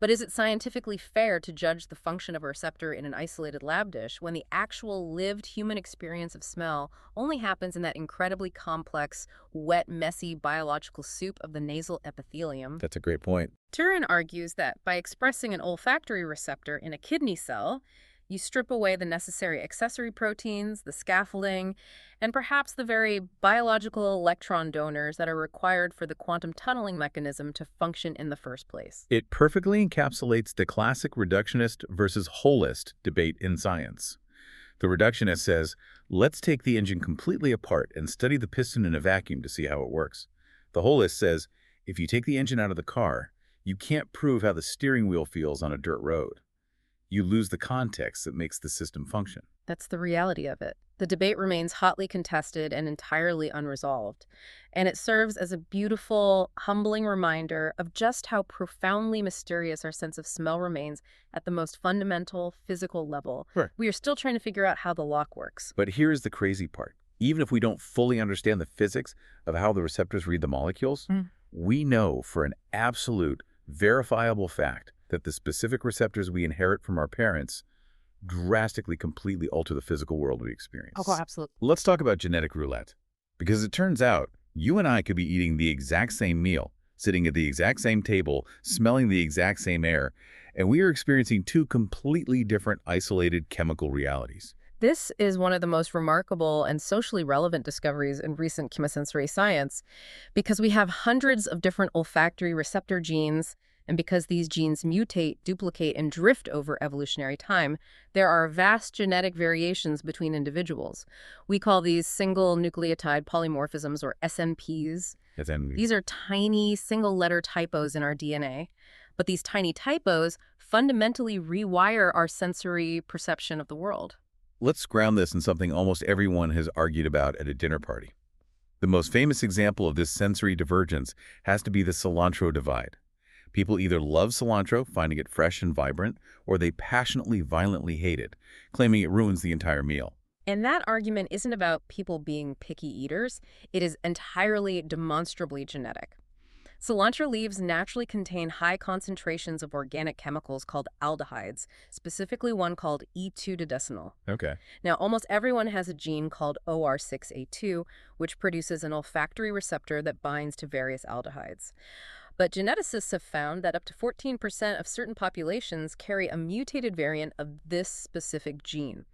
But is it scientifically fair to judge the function of a receptor in an isolated lab dish when the actual lived human experience of smell only happens in that incredibly complex, wet, messy biological soup of the nasal epithelium? That's a great point. Turin argues that by expressing an olfactory receptor in a kidney cell, you strip away the necessary accessory proteins, the scaffolding, and perhaps the very biological electron donors that are required for the quantum tunneling mechanism to function in the first place. It perfectly encapsulates the classic reductionist versus holist debate in science. The reductionist says, let's take the engine completely apart and study the piston in a vacuum to see how it works. The holist says, if you take the engine out of the car, you can't prove how the steering wheel feels on a dirt road. You lose the context that makes the system function. That's the reality of it. The debate remains hotly contested and entirely unresolved, and it serves as a beautiful, humbling reminder of just how profoundly mysterious our sense of smell remains at the most fundamental physical level. Sure. We are still trying to figure out how the lock works. But here's the crazy part. Even if we don't fully understand the physics of how the receptors read the molecules, we know for an absolute, verifiable fact that the specific receptors we inherit from our parents drastically, completely alter the physical world we experience. Oh, absolutely. Let's talk about genetic roulette. Because it turns out, you and I could be eating the exact same meal, sitting at the exact same table, smelling the exact same air, and we are experiencing two completely different, isolated chemical realities. This is one of the most remarkable and socially relevant discoveries in recent chemosensory science because we have hundreds of different olfactory receptor genes, and because these genes mutate, duplicate, and drift over evolutionary time, there are vast genetic variations between individuals. We call these single nucleotide polymorphisms, or SNPs. These are tiny single-letter typos in our DNA. But these tiny typos fundamentally rewire our sensory perception of the world. Let's ground this in something almost everyone has argued about at a dinner party. The most famous example of this sensory divergence has to be the cilantro divide. People either love cilantro, finding it fresh and vibrant, or they passionately, violently hate it, claiming it ruins the entire meal. And that argument isn't about people being picky eaters. It is entirely demonstrably genetic. Cilantro leaves naturally contain high concentrations of organic chemicals called aldehydes, specifically one called E2-dodecynyl. Okay. Now, almost everyone has a gene called OR6A2, which produces an olfactory receptor that binds to various aldehydes. But geneticists have found that up to 14% of certain populations carry a mutated variant of this specific gene.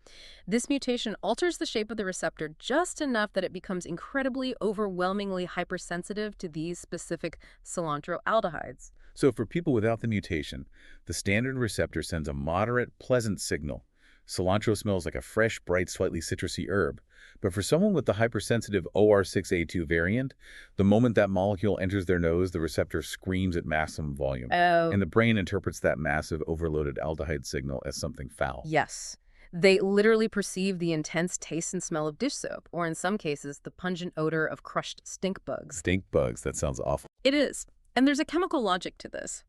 This mutation alters the shape of the receptor just enough that it becomes incredibly, overwhelmingly hypersensitive to these specific cilantro aldehydes. So for people without the mutation, the standard receptor sends a moderate, pleasant signal. Cilantro smells like a fresh, bright, slightly citrusy herb. But for someone with the hypersensitive OR6A2 variant, the moment that molecule enters their nose, the receptor screams at maximum volume. And the brain interprets that massive, overloaded aldehyde signal as something foul. Yes. They literally perceive the intense taste and smell of dish soap, or in some cases, the pungent odor of crushed stink bugs. Stink bugs, that sounds awful. It is. And there's a chemical logic to this.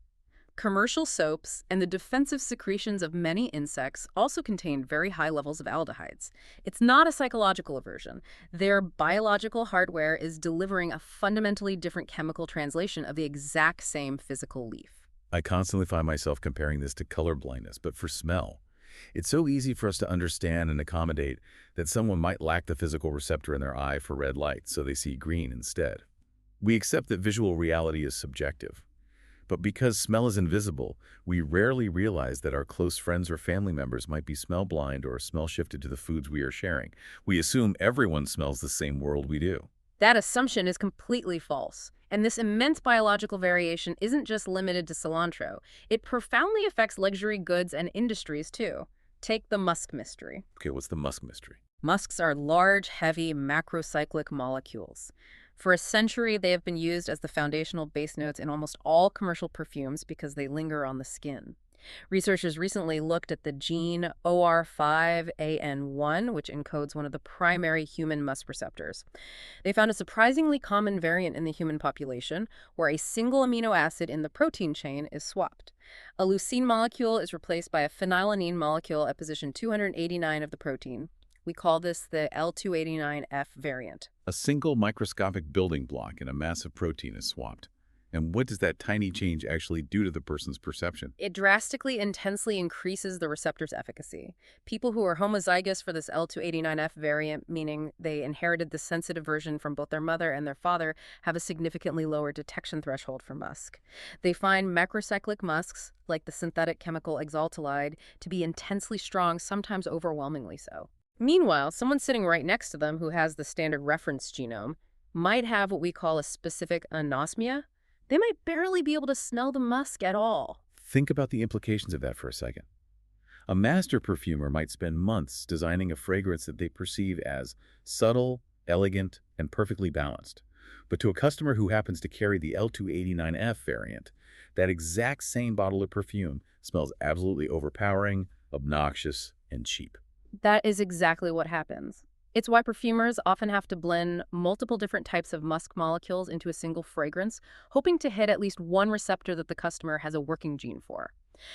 Commercial soaps and the defensive secretions of many insects also contain very high levels of aldehydes. It's not a psychological aversion. Their biological hardware is delivering a fundamentally different chemical translation of the exact same physical leaf. I constantly find myself comparing this to color blindness, but for smell. It's so easy for us to understand and accommodate that someone might lack the physical receptor in their eye for red light, so they see green instead. We accept that visual reality is subjective. But because smell is invisible, we rarely realize that our close friends or family members might be smell blind or smell shifted to the foods we are sharing. We assume everyone smells the same world we do. That assumption is completely false. And this immense biological variation isn't just limited to cilantro. It profoundly affects luxury goods and industries, too. Take the musk mystery. Okay, what's the musk mystery? Musks are large, heavy, macrocyclic molecules. For a century, they have been used as the foundational base notes in almost all commercial perfumes because they linger on the skin. Researchers recently looked at the gene OR5AN1, which encodes one of the primary human musk receptors. They found a surprisingly common variant in the human population, where a single amino acid in the protein chain is swapped. A leucine molecule is replaced by a phenylalanine molecule at position 289 of the protein. We call this the L289F variant. A single microscopic building block in a massive protein is swapped. And what does that tiny change actually do to the person's perception? It drastically intensely increases the receptor's efficacy. People who are homozygous for this L289F variant, meaning they inherited the sensitive version from both their mother and their father, have a significantly lower detection threshold for musk. They find macrocyclic musks, like the synthetic chemical exaltalide, to be intensely strong, sometimes overwhelmingly so. Meanwhile, someone sitting right next to them who has the standard reference genome might have what we call a specific anosmia. They might barely be able to smell the musk at all. Think about the implications of that for a second. A master perfumer might spend months designing a fragrance that they perceive as subtle, elegant, and perfectly balanced. But to a customer who happens to carry the L289F variant, that exact same bottle of perfume smells absolutely overpowering, obnoxious, and cheap. That is exactly what happens. It's why perfumers often have to blend multiple different types of musk molecules into a single fragrance, hoping to hit at least one receptor that the customer has a working gene for.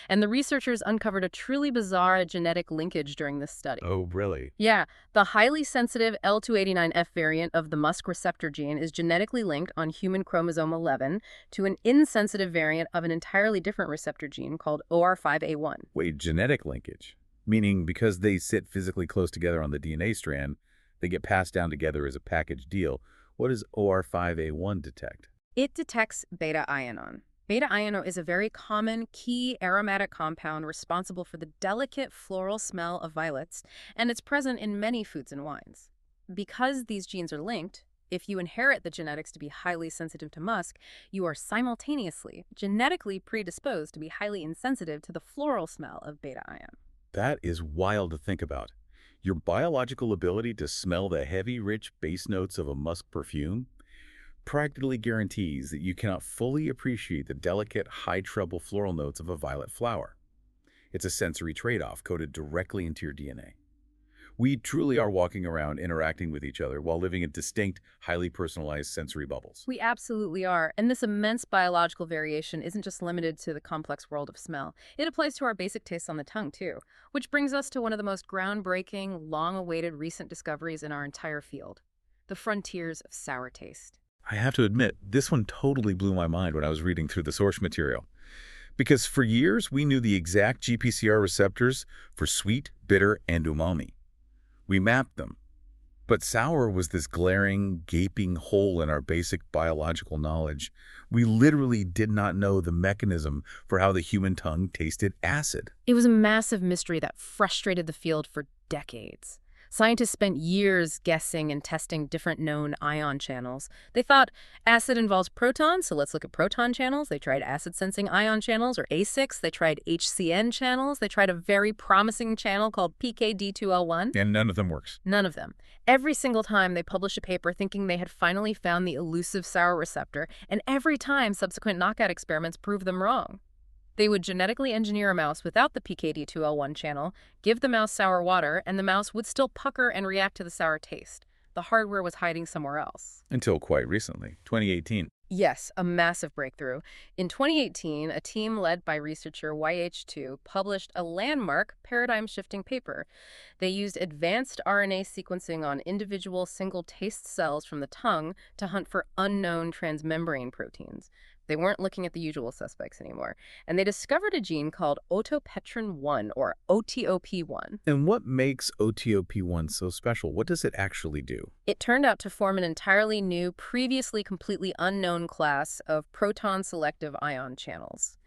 And the researchers uncovered a truly bizarre genetic linkage during this study. Oh, really? Yeah, the highly sensitive L289F variant of the musk receptor gene is genetically linked on human chromosome 11 to an insensitive variant of an entirely different receptor gene called OR5A1. Wait, genetic linkage? Meaning because they sit physically close together on the DNA strand, they get passed down together as a package deal. What does OR5A1 detect? It detects beta-ionon. Beta-iono is a very common key aromatic compound responsible for the delicate floral smell of violets, and it's present in many foods and wines. Because these genes are linked, if you inherit the genetics to be highly sensitive to musk, you are simultaneously genetically predisposed to be highly insensitive to the floral smell of beta-ion. That is wild to think about. Your biological ability to smell the heavy, rich base notes of a musk perfume practically guarantees that you cannot fully appreciate the delicate, high-treble floral notes of a violet flower. It's a sensory trade-off coded directly into your DNA. We truly are walking around interacting with each other while living in distinct, highly personalized sensory bubbles. We absolutely are, and this immense biological variation isn't just limited to the complex world of smell. It applies to our basic tastes on the tongue, too, which brings us to one of the most groundbreaking, long-awaited recent discoveries in our entire field, the frontiers of sour taste. I have to admit, this one totally blew my mind when I was reading through the source material. Because for years, we knew the exact GPCR receptors for sweet, bitter, and umami. We mapped them. But sour was this glaring, gaping hole in our basic biological knowledge. We literally did not know the mechanism for how the human tongue tasted acid. It was a massive mystery that frustrated the field for decades. Scientists spent years guessing and testing different known ion channels. They thought acid involves protons, so let's look at proton channels. They tried acid-sensing ion channels, or ASICs. They tried HCN channels. They tried a very promising channel called PKD2L1. And none of them works. None of them. Every single time they published a paper thinking they had finally found the elusive sour receptor, and every time subsequent knockout experiments proved them wrong. They would genetically engineer a mouse without the PKD2L1 channel, give the mouse sour water, and the mouse would still pucker and react to the sour taste. The hardware was hiding somewhere else. Until quite recently, 2018. Yes, a massive breakthrough. In 2018, a team led by researcher YH2 published a landmark paradigm-shifting paper. They used advanced RNA sequencing on individual single taste cells from the tongue to hunt for unknown transmembrane proteins. They weren't looking at the usual suspects anymore, and they discovered a gene called otopetrin-1, or OTOP1. And what makes OTOP1 so special? What does it actually do? It turned out to form an entirely new, previously completely unknown class of proton-selective ion channels.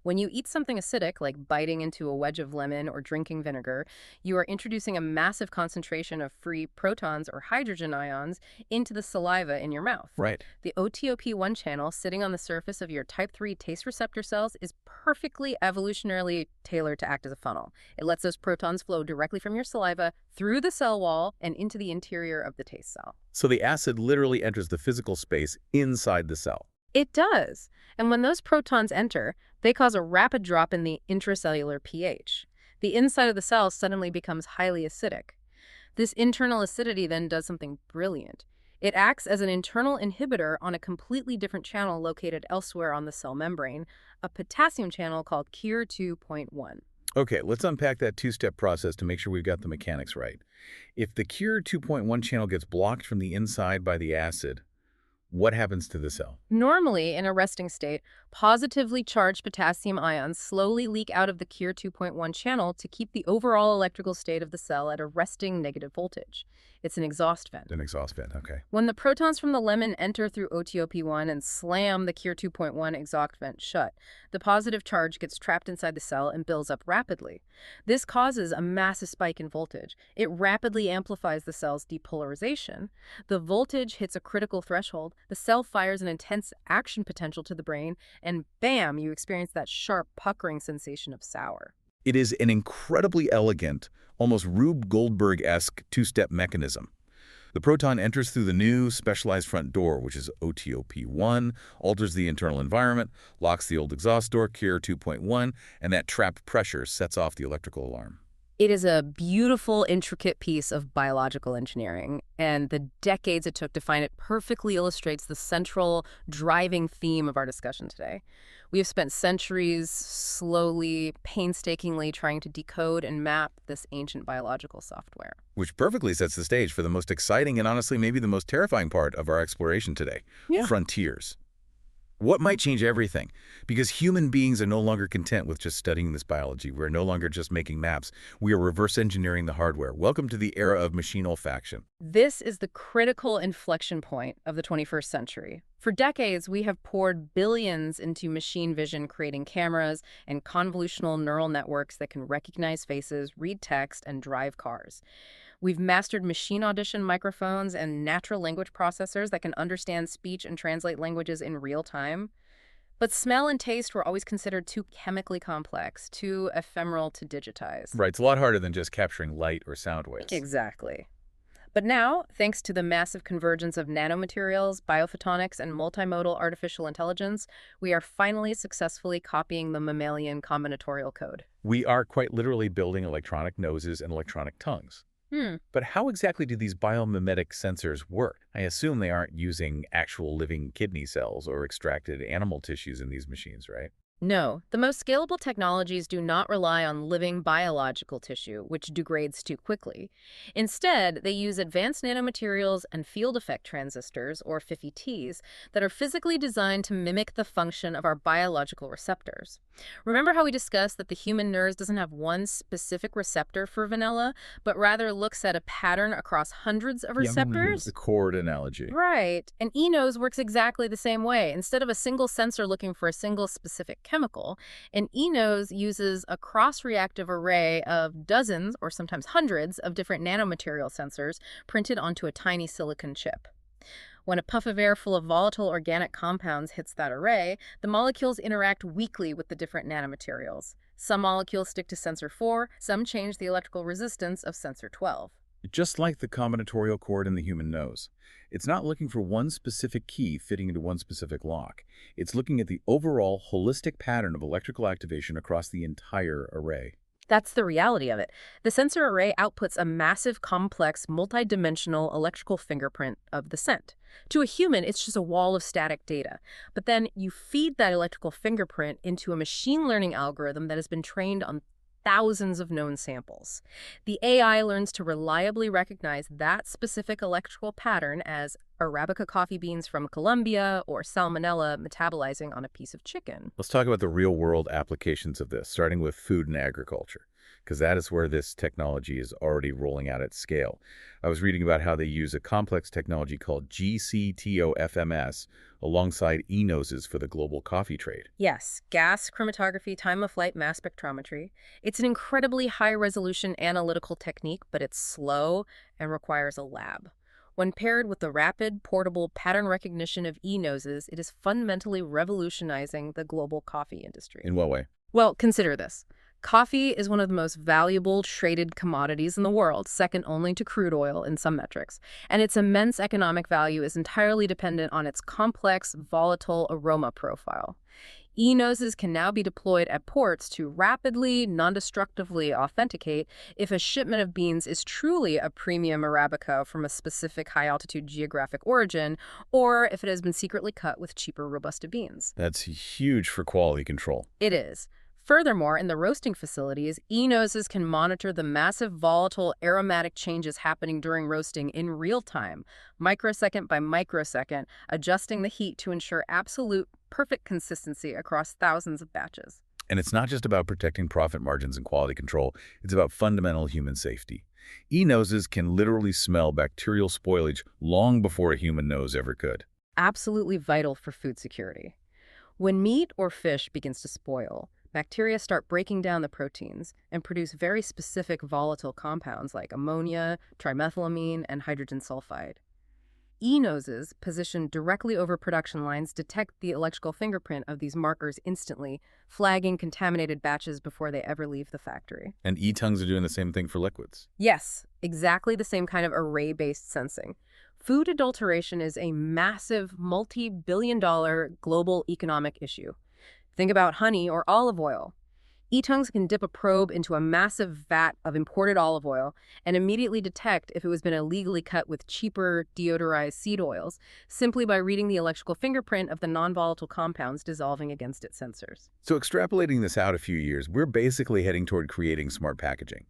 When you eat something acidic, like biting into a wedge of lemon or drinking vinegar, you are introducing a massive concentration of free protons or hydrogen ions into the saliva in your mouth. Right. The OTOP1 channel sitting on the surface of your type 3 taste receptor cells is perfectly evolutionarily tailored to act as a funnel. It lets those protons flow directly from your saliva through the cell wall and into the interior of the taste cell. So the acid literally enters the physical space inside the cell. It does. And when those protons enter, they cause a rapid drop in the intracellular pH. The inside of the cell suddenly becomes highly acidic. This internal acidity then does something brilliant. It acts as an internal inhibitor on a completely different channel located elsewhere on the cell membrane, a potassium channel called KIR2.1. Okay, let's unpack that two-step process to make sure we've got the mechanics right. If the KIR2.1 channel gets blocked from the inside by the acid, What happens to the cell? Normally, in a resting state, positively charged potassium ions slowly leak out of the KIR 2.1 channel to keep the overall electrical state of the cell at a resting negative voltage. It's an exhaust vent. An exhaust vent, okay. When the protons from the lemon enter through OTOP1 and slam the KIR 2.1 exhaust vent shut, the positive charge gets trapped inside the cell and builds up rapidly. This causes a massive spike in voltage. It rapidly amplifies the cell's depolarization. The voltage hits a critical threshold, the cell fires an intense action potential to the brain, and bam, you experience that sharp puckering sensation of sour. It is an incredibly elegant, almost Rube Goldberg-esque two-step mechanism. The proton enters through the new specialized front door, which is OTOP1, alters the internal environment, locks the old exhaust door, KIR 2.1, and that trapped pressure sets off the electrical alarm. It is a beautiful, intricate piece of biological engineering, and the decades it took to find it perfectly illustrates the central driving theme of our discussion today. We have spent centuries slowly, painstakingly trying to decode and map this ancient biological software. Which perfectly sets the stage for the most exciting and honestly maybe the most terrifying part of our exploration today, frontiers. What might change everything? Because human beings are no longer content with just studying this biology. We're no longer just making maps. We are reverse engineering the hardware. Welcome to the era of machine olfaction. This is the critical inflection point of the 21st century. For decades, we have poured billions into machine vision, creating cameras and convolutional neural networks that can recognize faces, read text, and drive cars. We've mastered machine audition microphones and natural language processors that can understand speech and translate languages in real time. But smell and taste were always considered too chemically complex, too ephemeral to digitize. Right, it's a lot harder than just capturing light or sound waves. Exactly. But now, thanks to the massive convergence of nanomaterials, biophotonics, and multimodal artificial intelligence, we are finally successfully copying the mammalian combinatorial code. We are quite literally building electronic noses and electronic tongues. But how exactly do these biomimetic sensors work? I assume they aren't using actual living kidney cells or extracted animal tissues in these machines, right? No, the most scalable technologies do not rely on living biological tissue, which degrades too quickly. Instead, they use advanced nanomaterials and field effect transistors, or FIFI-Ts, that are physically designed to mimic the function of our biological receptors. Remember how we discussed that the human nose doesn't have one specific receptor for vanilla, but rather looks at a pattern across hundreds of receptors? The cord analogy. Right. And eNose works exactly the same way. Instead of a single sensor looking for a single specific chemical, an eNose uses a cross-reactive array of dozens, or sometimes hundreds, of different nanomaterial sensors printed onto a tiny silicon chip. When a puff of air full of volatile organic compounds hits that array, the molecules interact weakly with the different nanomaterials. Some molecules stick to sensor 4, some change the electrical resistance of sensor 12. Just like the combinatorial cord in the human nose. It's not looking for one specific key fitting into one specific lock. It's looking at the overall holistic pattern of electrical activation across the entire array. That's the reality of it. The sensor array outputs a massive, complex, multidimensional electrical fingerprint of the scent. To a human, it's just a wall of static data. But then you feed that electrical fingerprint into a machine learning algorithm that has been trained on thousands of known samples. The AI learns to reliably recognize that specific electrical pattern as Arabica coffee beans from Colombia or salmonella metabolizing on a piece of chicken. Let's talk about the real-world applications of this, starting with food and agriculture, because that is where this technology is already rolling out at scale. I was reading about how they use a complex technology called GCTOFMS alongside eNoses for the global coffee trade. Yes, gas chromatography, time-of-flight mass spectrometry. It's an incredibly high-resolution analytical technique, but it's slow and requires a lab. When paired with the rapid, portable pattern recognition of eNoses, it is fundamentally revolutionizing the global coffee industry. In what way? Well, consider this. Coffee is one of the most valuable traded commodities in the world, second only to crude oil in some metrics. And its immense economic value is entirely dependent on its complex, volatile aroma profile. eNoses can now be deployed at ports to rapidly, non-destructively authenticate if a shipment of beans is truly a premium Arabica from a specific high-altitude geographic origin, or if it has been secretly cut with cheaper Robusta beans. That's huge for quality control. It is. Furthermore, in the roasting facilities, e-noses can monitor the massive volatile aromatic changes happening during roasting in real time, microsecond by microsecond, adjusting the heat to ensure absolute perfect consistency across thousands of batches. And it's not just about protecting profit margins and quality control, it's about fundamental human safety. E-noses can literally smell bacterial spoilage long before a human nose ever could. Absolutely vital for food security. When meat or fish begins to spoil, bacteria start breaking down the proteins and produce very specific volatile compounds like ammonia, trimethylamine, and hydrogen sulfide. E-noses, positioned directly over production lines, detect the electrical fingerprint of these markers instantly, flagging contaminated batches before they ever leave the factory. And e-tongues are doing the same thing for liquids. Yes, exactly the same kind of array-based sensing. Food adulteration is a massive, multi-billion-dollar global economic issue. Think about honey or olive oil. E-tongues can dip a probe into a massive vat of imported olive oil and immediately detect if it has been illegally cut with cheaper, deodorized seed oils, simply by reading the electrical fingerprint of the non-volatile compounds dissolving against its sensors. So extrapolating this out a few years, we're basically heading toward creating smart packaging.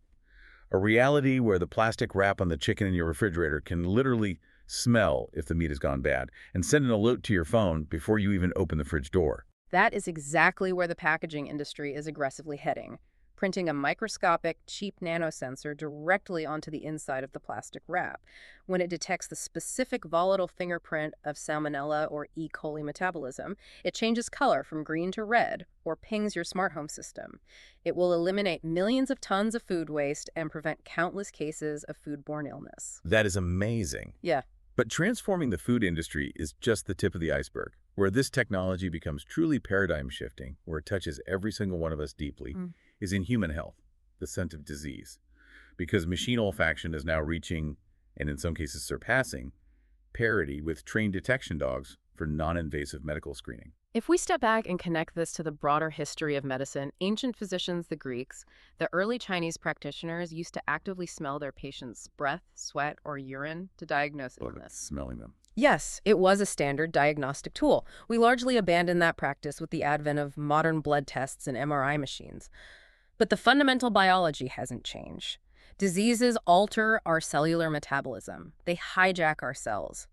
A reality where the plastic wrap on the chicken in your refrigerator can literally smell if the meat has gone bad and send an alert to your phone before you even open the fridge door. That is exactly where the packaging industry is aggressively heading, printing a microscopic, cheap nanosensor directly onto the inside of the plastic wrap. When it detects the specific volatile fingerprint of salmonella or E. coli metabolism, it changes color from green to red or pings your smart home system. It will eliminate millions of tons of food waste and prevent countless cases of foodborne illness. That is amazing. Yeah. But transforming the food industry is just the tip of the iceberg. Where this technology becomes truly paradigm-shifting, where it touches every single one of us deeply, is in human health, the scent of disease. Because machine olfaction is now reaching, and in some cases surpassing, parity with trained detection dogs for non-invasive medical screening. If we step back and connect this to the broader history of medicine, ancient physicians, the Greeks, the early Chinese practitioners used to actively smell their patients' breath, sweat, or urine to diagnose illness. Smelling them. Yes, it was a standard diagnostic tool. We largely abandoned that practice with the advent of modern blood tests and MRI machines. But the fundamental biology hasn't changed. Diseases alter our cellular metabolism. They hijack our cells.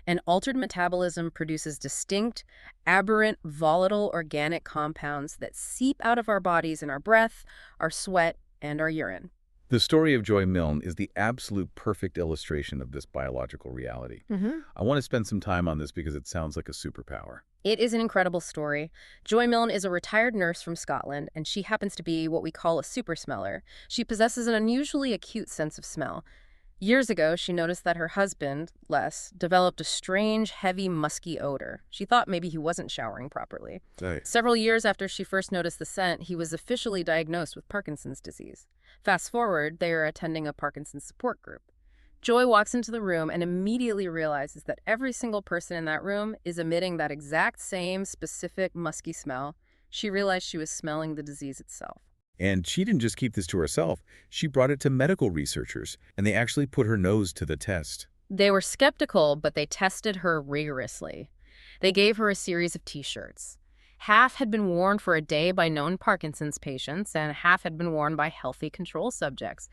And altered metabolism produces distinct, aberrant, volatile organic compounds that seep out of our bodies in our breath, our sweat, and our urine. The story of Joy Milne is the absolute perfect illustration of this biological reality. I want to spend some time on this because it sounds like a superpower. It is an incredible story. Joy Milne is a retired nurse from Scotland, and she happens to be what we call a super smeller. She possesses an unusually acute sense of smell. Years ago, she noticed that her husband, Les, developed a strange, heavy, musky odor. She thought maybe he wasn't showering properly. Several years after she first noticed the scent, he was officially diagnosed with Parkinson's disease. Fast forward, they are attending a Parkinson's support group. Joy walks into the room and immediately realizes that every single person in that room is emitting that exact same specific musky smell. She realized she was smelling the disease itself. And she didn't just keep this to herself. She brought it to medical researchers, and they actually put her nose to the test. They were skeptical, but they tested her rigorously. They gave her a series of T-shirts. Half had been worn for a day by known Parkinson's patients, and half had been worn by healthy control subjects.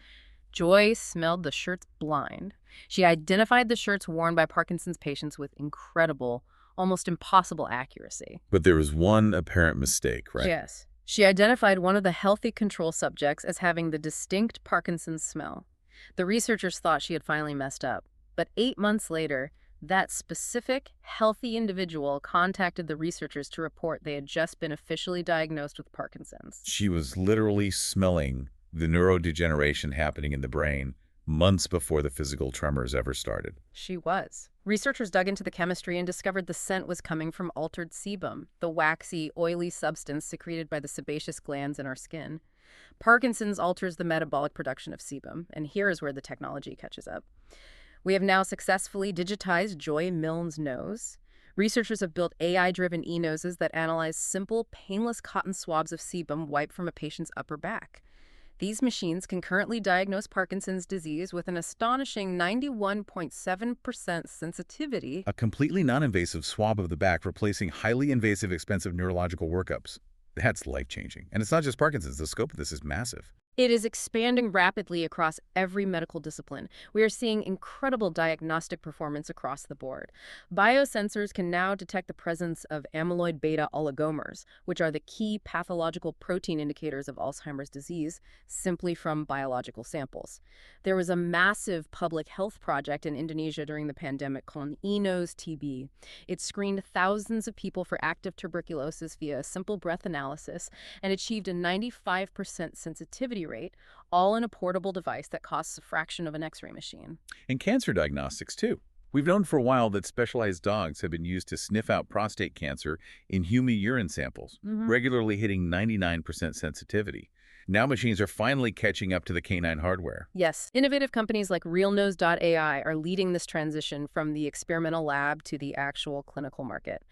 Joy smelled the shirts blind. She identified the shirts worn by Parkinson's patients with incredible, almost impossible accuracy. But there was one apparent mistake, right? Yes. She identified one of the healthy control subjects as having the distinct Parkinson's smell. The researchers thought she had finally messed up. But 8 months later, that specific, healthy individual contacted the researchers to report they had just been officially diagnosed with Parkinson's. She was literally smelling the neurodegeneration happening in the brain months before the physical tremors ever started. She was. Researchers dug into the chemistry and discovered the scent was coming from altered sebum, the waxy, oily substance secreted by the sebaceous glands in our skin. Parkinson's alters the metabolic production of sebum, and here is where the technology catches up. We have now successfully digitized Joy Milne's nose. Researchers have built AI-driven e-noses that analyze simple, painless cotton swabs of sebum wiped from a patient's upper back. These machines can currently diagnose Parkinson's disease with an astonishing 91.7% sensitivity. A completely non-invasive swab of the back replacing highly invasive, expensive neurological workups. That's life-changing. And it's not just Parkinson's. The scope of this is massive. It is expanding rapidly across every medical discipline. We are seeing incredible diagnostic performance across the board. Biosensors can now detect the presence of amyloid beta oligomers, which are the key pathological protein indicators of Alzheimer's disease, simply from biological samples. There was a massive public health project in Indonesia during the pandemic called ENaC. It screened thousands of people for active tuberculosis via a simple breath analysis and achieved a 95% sensitivity rate, all in a portable device that costs a fraction of an X-ray machine. And cancer diagnostics, too. We've known for a while that specialized dogs have been used to sniff out prostate cancer in human urine samples, regularly hitting 99% sensitivity. Now machines are finally catching up to the canine hardware. Yes, innovative companies like RealNose.ai are leading this transition from the experimental lab to the actual clinical market.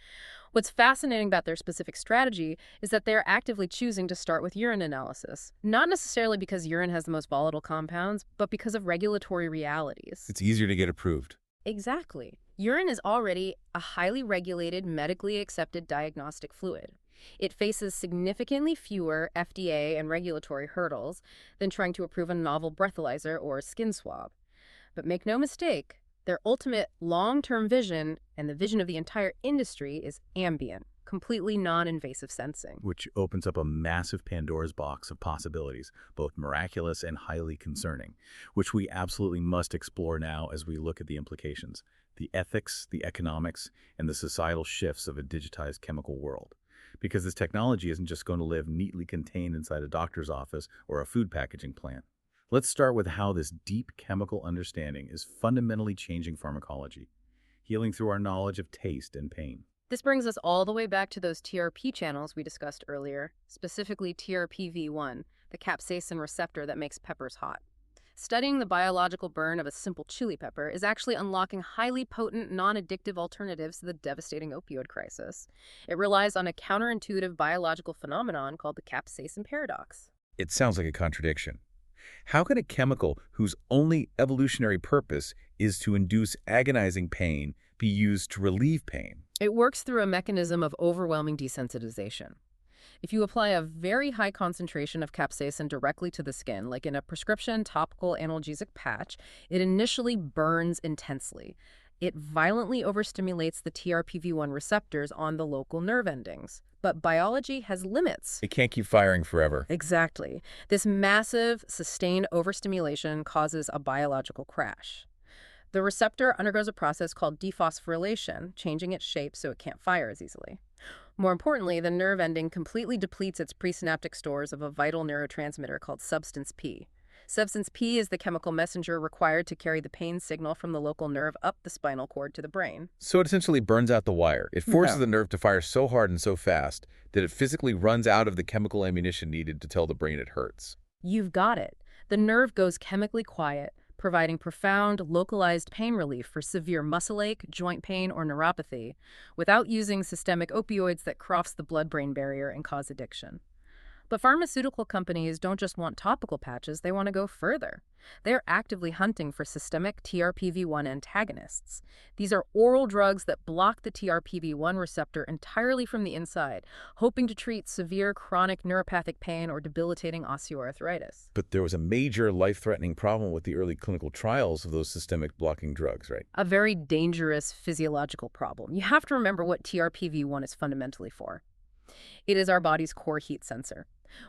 What's fascinating about their specific strategy is that they're actively choosing to start with urine analysis. Not necessarily because urine has the most volatile compounds, but because of regulatory realities. It's easier to get approved. Exactly. Urine is already a highly regulated, medically accepted diagnostic fluid. It faces significantly fewer FDA and regulatory hurdles than trying to approve a novel breathalyzer or a skin swab. But make no mistake, their ultimate long-term vision, and the vision of the entire industry, is ambient, completely non-invasive sensing. Which opens up a massive Pandora's box of possibilities, both miraculous and highly concerning, which we absolutely must explore now as we look at the implications, the ethics, the economics, and the societal shifts of a digitized chemical world. Because this technology isn't just going to live neatly contained inside a doctor's office or a food packaging plant. Let's start with how this deep chemical understanding is fundamentally changing pharmacology, healing through our knowledge of taste and pain. This brings us all the way back to those TRP channels we discussed earlier, specifically TRPV1, the capsaicin receptor that makes peppers hot. Studying the biological burn of a simple chili pepper is actually unlocking highly potent, non-addictive alternatives to the devastating opioid crisis. It relies on a counterintuitive biological phenomenon called the capsaicin paradox. It sounds like a contradiction. How can a chemical whose only evolutionary purpose is to induce agonizing pain be used to relieve pain? It works through a mechanism of overwhelming desensitization. If you apply a very high concentration of capsaicin directly to the skin, like in a prescription topical analgesic patch, it initially burns intensely. It violently overstimulates the TRPV1 receptors on the local nerve endings. But biology has limits. It can't keep firing forever. Exactly. This massive, sustained overstimulation causes a biological crash. The receptor undergoes a process called dephosphorylation, changing its shape so it can't fire as easily. More importantly, the nerve ending completely depletes its presynaptic stores of a vital neurotransmitter called substance P. Substance P is the chemical messenger required to carry the pain signal from the local nerve up the spinal cord to the brain. So it essentially burns out the wire. It forces the nerve to fire so hard and so fast that it physically runs out of the chemical ammunition needed to tell the brain it hurts. You've got it. The nerve goes chemically quiet, providing profound, localized pain relief for severe muscle ache, joint pain, or neuropathy, without using systemic opioids that cross the blood-brain barrier and cause addiction. But pharmaceutical companies don't just want topical patches, they want to go further. They're actively hunting for systemic TRPV1 antagonists. These are oral drugs that block the TRPV1 receptor entirely from the inside, hoping to treat severe chronic neuropathic pain or debilitating osteoarthritis. But there was a major life-threatening problem with the early clinical trials of those systemic blocking drugs, right? A very dangerous physiological problem. You have to remember what TRPV1 is fundamentally for. It is our body's core heat sensor.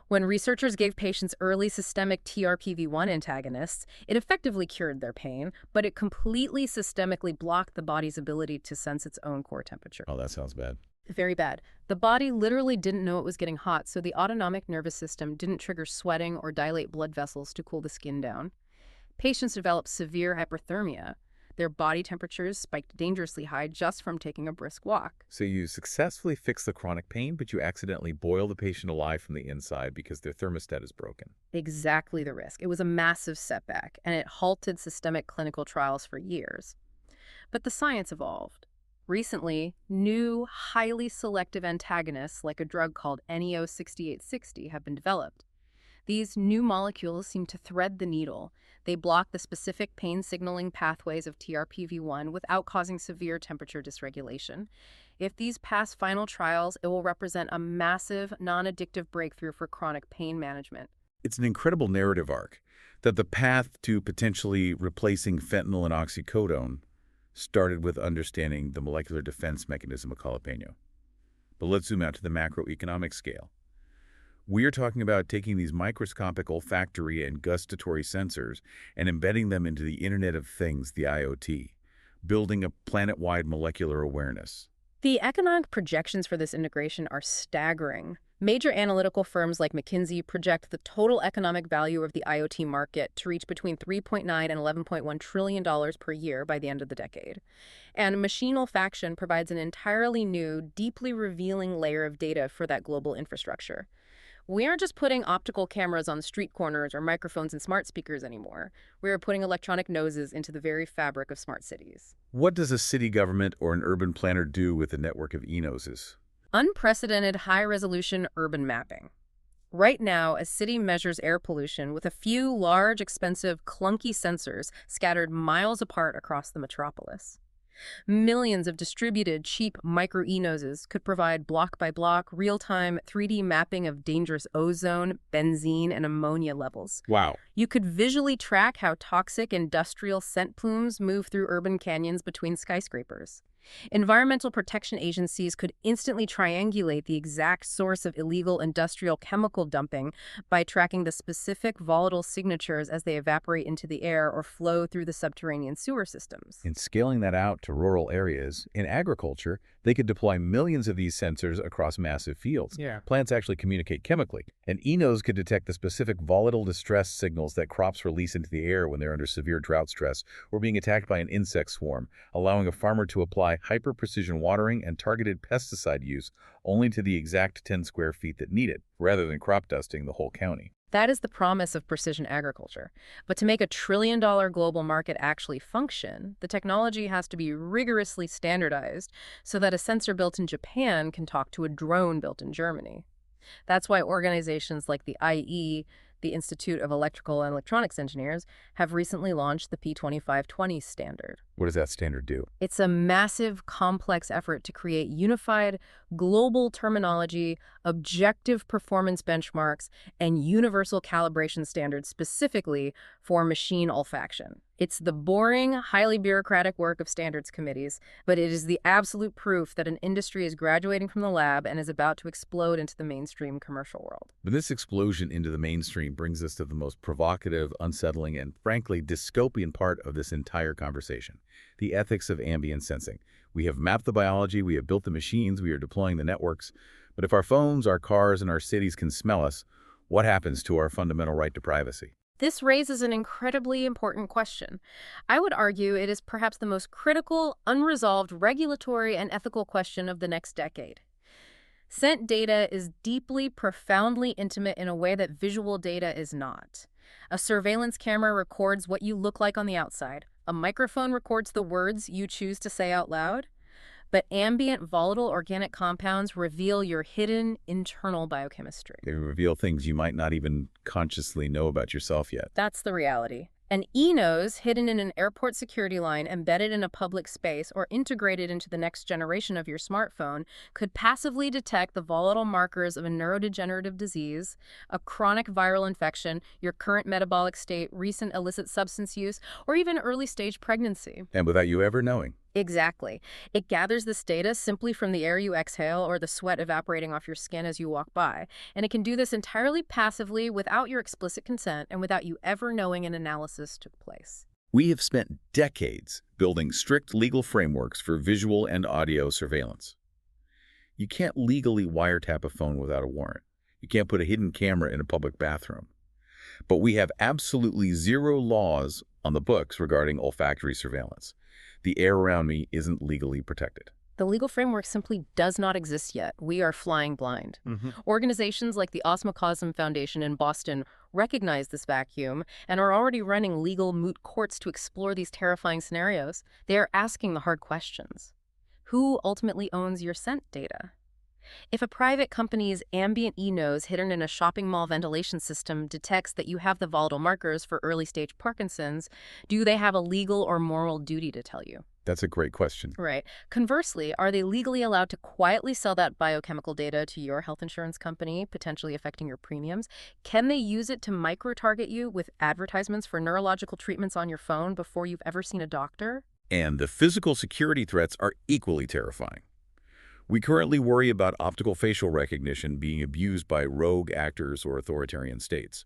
When researchers gave patients early systemic TRPV1 antagonists, it effectively cured their pain, but it completely systemically blocked the body's ability to sense its own core temperature. Oh, that sounds bad. Very bad. The body literally didn't know it was getting hot, so the autonomic nervous system didn't trigger sweating or dilate blood vessels to cool the skin down. Patients developed severe hyperthermia. Their body temperatures spiked dangerously high just from taking a brisk walk. So you successfully fix the chronic pain, but you accidentally boil the patient alive from the inside because their thermostat is broken. Exactly the risk. It was a massive setback, and it halted systemic clinical trials for years. But the science evolved. Recently, new, highly selective antagonists like a drug called NEO-6860 have been developed. These new molecules seem to thread the needle. They block the specific pain signaling pathways of TRPV1 without causing severe temperature dysregulation. If these pass final trials, it will represent a massive, non-addictive breakthrough for chronic pain management. It's an incredible narrative arc that the path to potentially replacing fentanyl and oxycodone started with understanding the molecular defense mechanism of jalapeno. But let's zoom out to the macroeconomic scale. We are talking about taking these microscopic olfactory and gustatory sensors and embedding them into the Internet of Things, the IoT, building a planet-wide molecular awareness. The economic projections for this integration are staggering. Major analytical firms like McKinsey project the total economic value of the IoT market to reach between $3.9 and $11.1 trillion per year by the end of the decade. And machine olfaction provides an entirely new, deeply revealing layer of data for that global infrastructure. We aren't just putting optical cameras on street corners or microphones and smart speakers anymore. We are putting electronic noses into the very fabric of smart cities. What does a city government or an urban planner do with a network of e-noses? Unprecedented high-resolution urban mapping. Right now, a city measures air pollution with a few large, expensive, clunky sensors scattered miles apart across the metropolis. Millions of distributed, cheap micro-e-noses could provide block-by-block, real-time 3D mapping of dangerous ozone, benzene, and ammonia levels. Wow. You could visually track how toxic industrial scent plumes move through urban canyons between skyscrapers. Environmental protection agencies could instantly triangulate the exact source of illegal industrial chemical dumping by tracking the specific volatile signatures as they evaporate into the air or flow through the subterranean sewer systems. In scaling that out to rural areas, in agriculture, they could deploy millions of these sensors across massive fields. Plants actually communicate chemically. An e-nose could detect the specific volatile distress signals that crops release into the air when they're under severe drought stress or being attacked by an insect swarm, allowing a farmer to apply hyper-precision watering and targeted pesticide use only to the exact 10 square feet that need it, rather than crop dusting the whole county. That is the promise of precision agriculture. But to make a trillion-dollar global market actually function, the technology has to be rigorously standardized so that a sensor built in Japan can talk to a drone built in Germany. That's why organizations like the IE, the Institute of Electrical and Electronics Engineers, have recently launched the P2520 standard. What does that standard do? It's a massive, complex effort to create unified, global terminology, objective performance benchmarks, and universal calibration standards specifically for machine olfaction. It's the boring, highly bureaucratic work of standards committees, but it is the absolute proof that an industry is graduating from the lab and is about to explode into the mainstream commercial world. But this explosion into the mainstream brings us to the most provocative, unsettling, and frankly dystopian part of this entire conversation: the ethics of ambient sensing. We have mapped the biology, we have built the machines, we are deploying the networks, but if our phones, our cars, and our cities can smell us, what happens to our fundamental right to privacy? This raises an incredibly important question. I would argue it is perhaps the most critical, unresolved regulatory and ethical question of the next decade. Scent data is deeply, profoundly intimate in a way that visual data is not. A surveillance camera records what you look like on the outside. A microphone records the words you choose to say out loud. But ambient volatile organic compounds reveal your hidden internal biochemistry. They reveal things you might not even consciously know about yourself yet. That's the reality. An e-nose hidden in an airport security line, embedded in a public space, or integrated into the next generation of your smartphone could passively detect the volatile markers of a neurodegenerative disease, a chronic viral infection, your current metabolic state, recent illicit substance use, or even early-stage pregnancy. And without you ever knowing. Exactly. It gathers this data simply from the air you exhale or the sweat evaporating off your skin as you walk by. And it can do this entirely passively without your explicit consent and without you ever knowing an analysis took place. We have spent decades building strict legal frameworks for visual and audio surveillance. You can't legally wiretap a phone without a warrant. You can't put a hidden camera in a public bathroom. But we have absolutely zero laws on the books regarding olfactory surveillance. The air around me isn't legally protected. The legal framework simply does not exist yet. We are flying blind. Organizations like the Osmocosm Foundation in Boston recognize this vacuum and are already running legal moot courts to explore these terrifying scenarios. They are asking the hard questions. Who ultimately owns your scent data? If a private company's ambient e-nose hidden in a shopping mall ventilation system detects that you have the volatile markers for early-stage Parkinson's, do they have a legal or moral duty to tell you? That's a great question. Right. Conversely, are they legally allowed to quietly sell that biochemical data to your health insurance company, potentially affecting your premiums? Can they use it to micro-target you with advertisements for neurological treatments on your phone before you've ever seen a doctor? And the physical security threats are equally terrifying. We currently worry about optical facial recognition being abused by rogue actors or authoritarian states.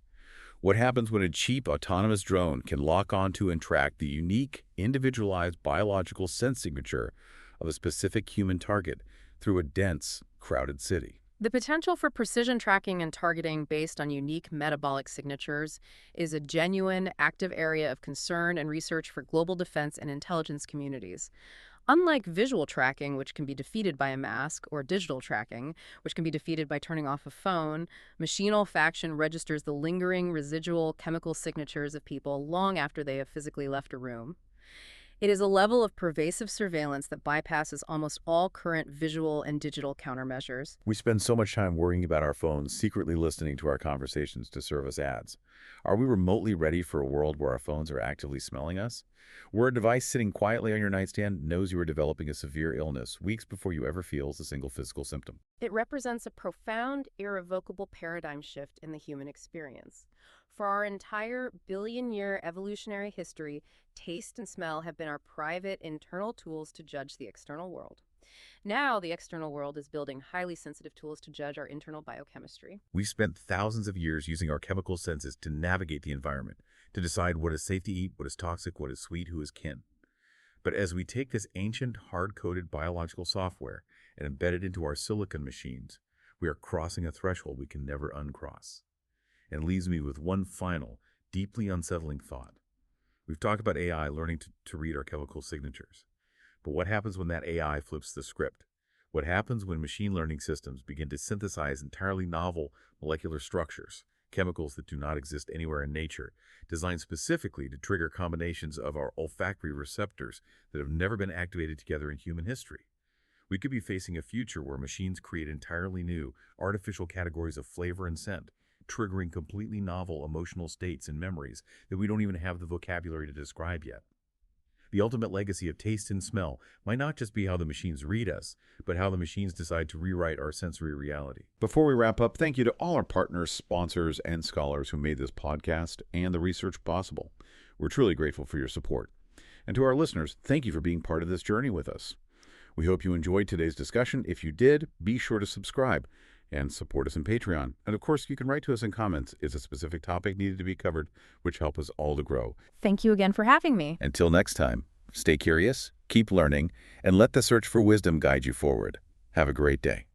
What happens when a cheap autonomous drone can lock onto and track the unique, individualized biological sense signature of a specific human target through a dense, crowded city? The potential for precision tracking and targeting based on unique metabolic signatures is a genuine, active area of concern and research for global defense and intelligence communities. Unlike visual tracking, which can be defeated by a mask, or digital tracking, which can be defeated by turning off a phone, machine olfaction registers the lingering residual chemical signatures of people long after they have physically left a room. It is a level of pervasive surveillance that bypasses almost all current visual and digital countermeasures. We spend so much time worrying about our phones, secretly listening to our conversations to serve us ads. Are we remotely ready for a world where our phones are actively smelling us? Where a device sitting quietly on your nightstand knows you are developing a severe illness weeks before you ever feel a single physical symptom? It represents a profound, irrevocable paradigm shift in the human experience. For our entire billion-year evolutionary history, taste and smell have been our private, internal tools to judge the external world. Now, the external world is building highly sensitive tools to judge our internal biochemistry. We've spent thousands of years using our chemical senses to navigate the environment, to decide what is safe to eat, what is toxic, what is sweet, who is kin. But as we take this ancient, hard-coded biological software and embed it into our silicon machines, we are crossing a threshold we can never uncross. And leaves me with one final, deeply unsettling thought. We've talked about AI learning to read our chemical signatures. But what happens when that AI flips the script? What happens when machine learning systems begin to synthesize entirely novel molecular structures, chemicals that do not exist anywhere in nature, designed specifically to trigger combinations of our olfactory receptors that have never been activated together in human history? We could be facing a future where machines create entirely new, artificial categories of flavor and scent, triggering completely novel emotional states and memories that we don't even have the vocabulary to describe yet. The ultimate legacy of taste and smell might not just be how the machines read us, but how the machines decide to rewrite our sensory reality. Before we wrap up, thank you to all our partners, sponsors, and scholars who made this podcast and the research possible. We're truly grateful for your support. And to our listeners, thank you for being part of this journey with us. We hope you enjoyed today's discussion. If you did, be sure to subscribe and support us on Patreon. And of course, you can write to us in comments. Is a specific topic needed to be covered, which help us all to grow. Thank you again for having me. Until next time, stay curious, keep learning, and let the search for wisdom guide you forward. Have a great day.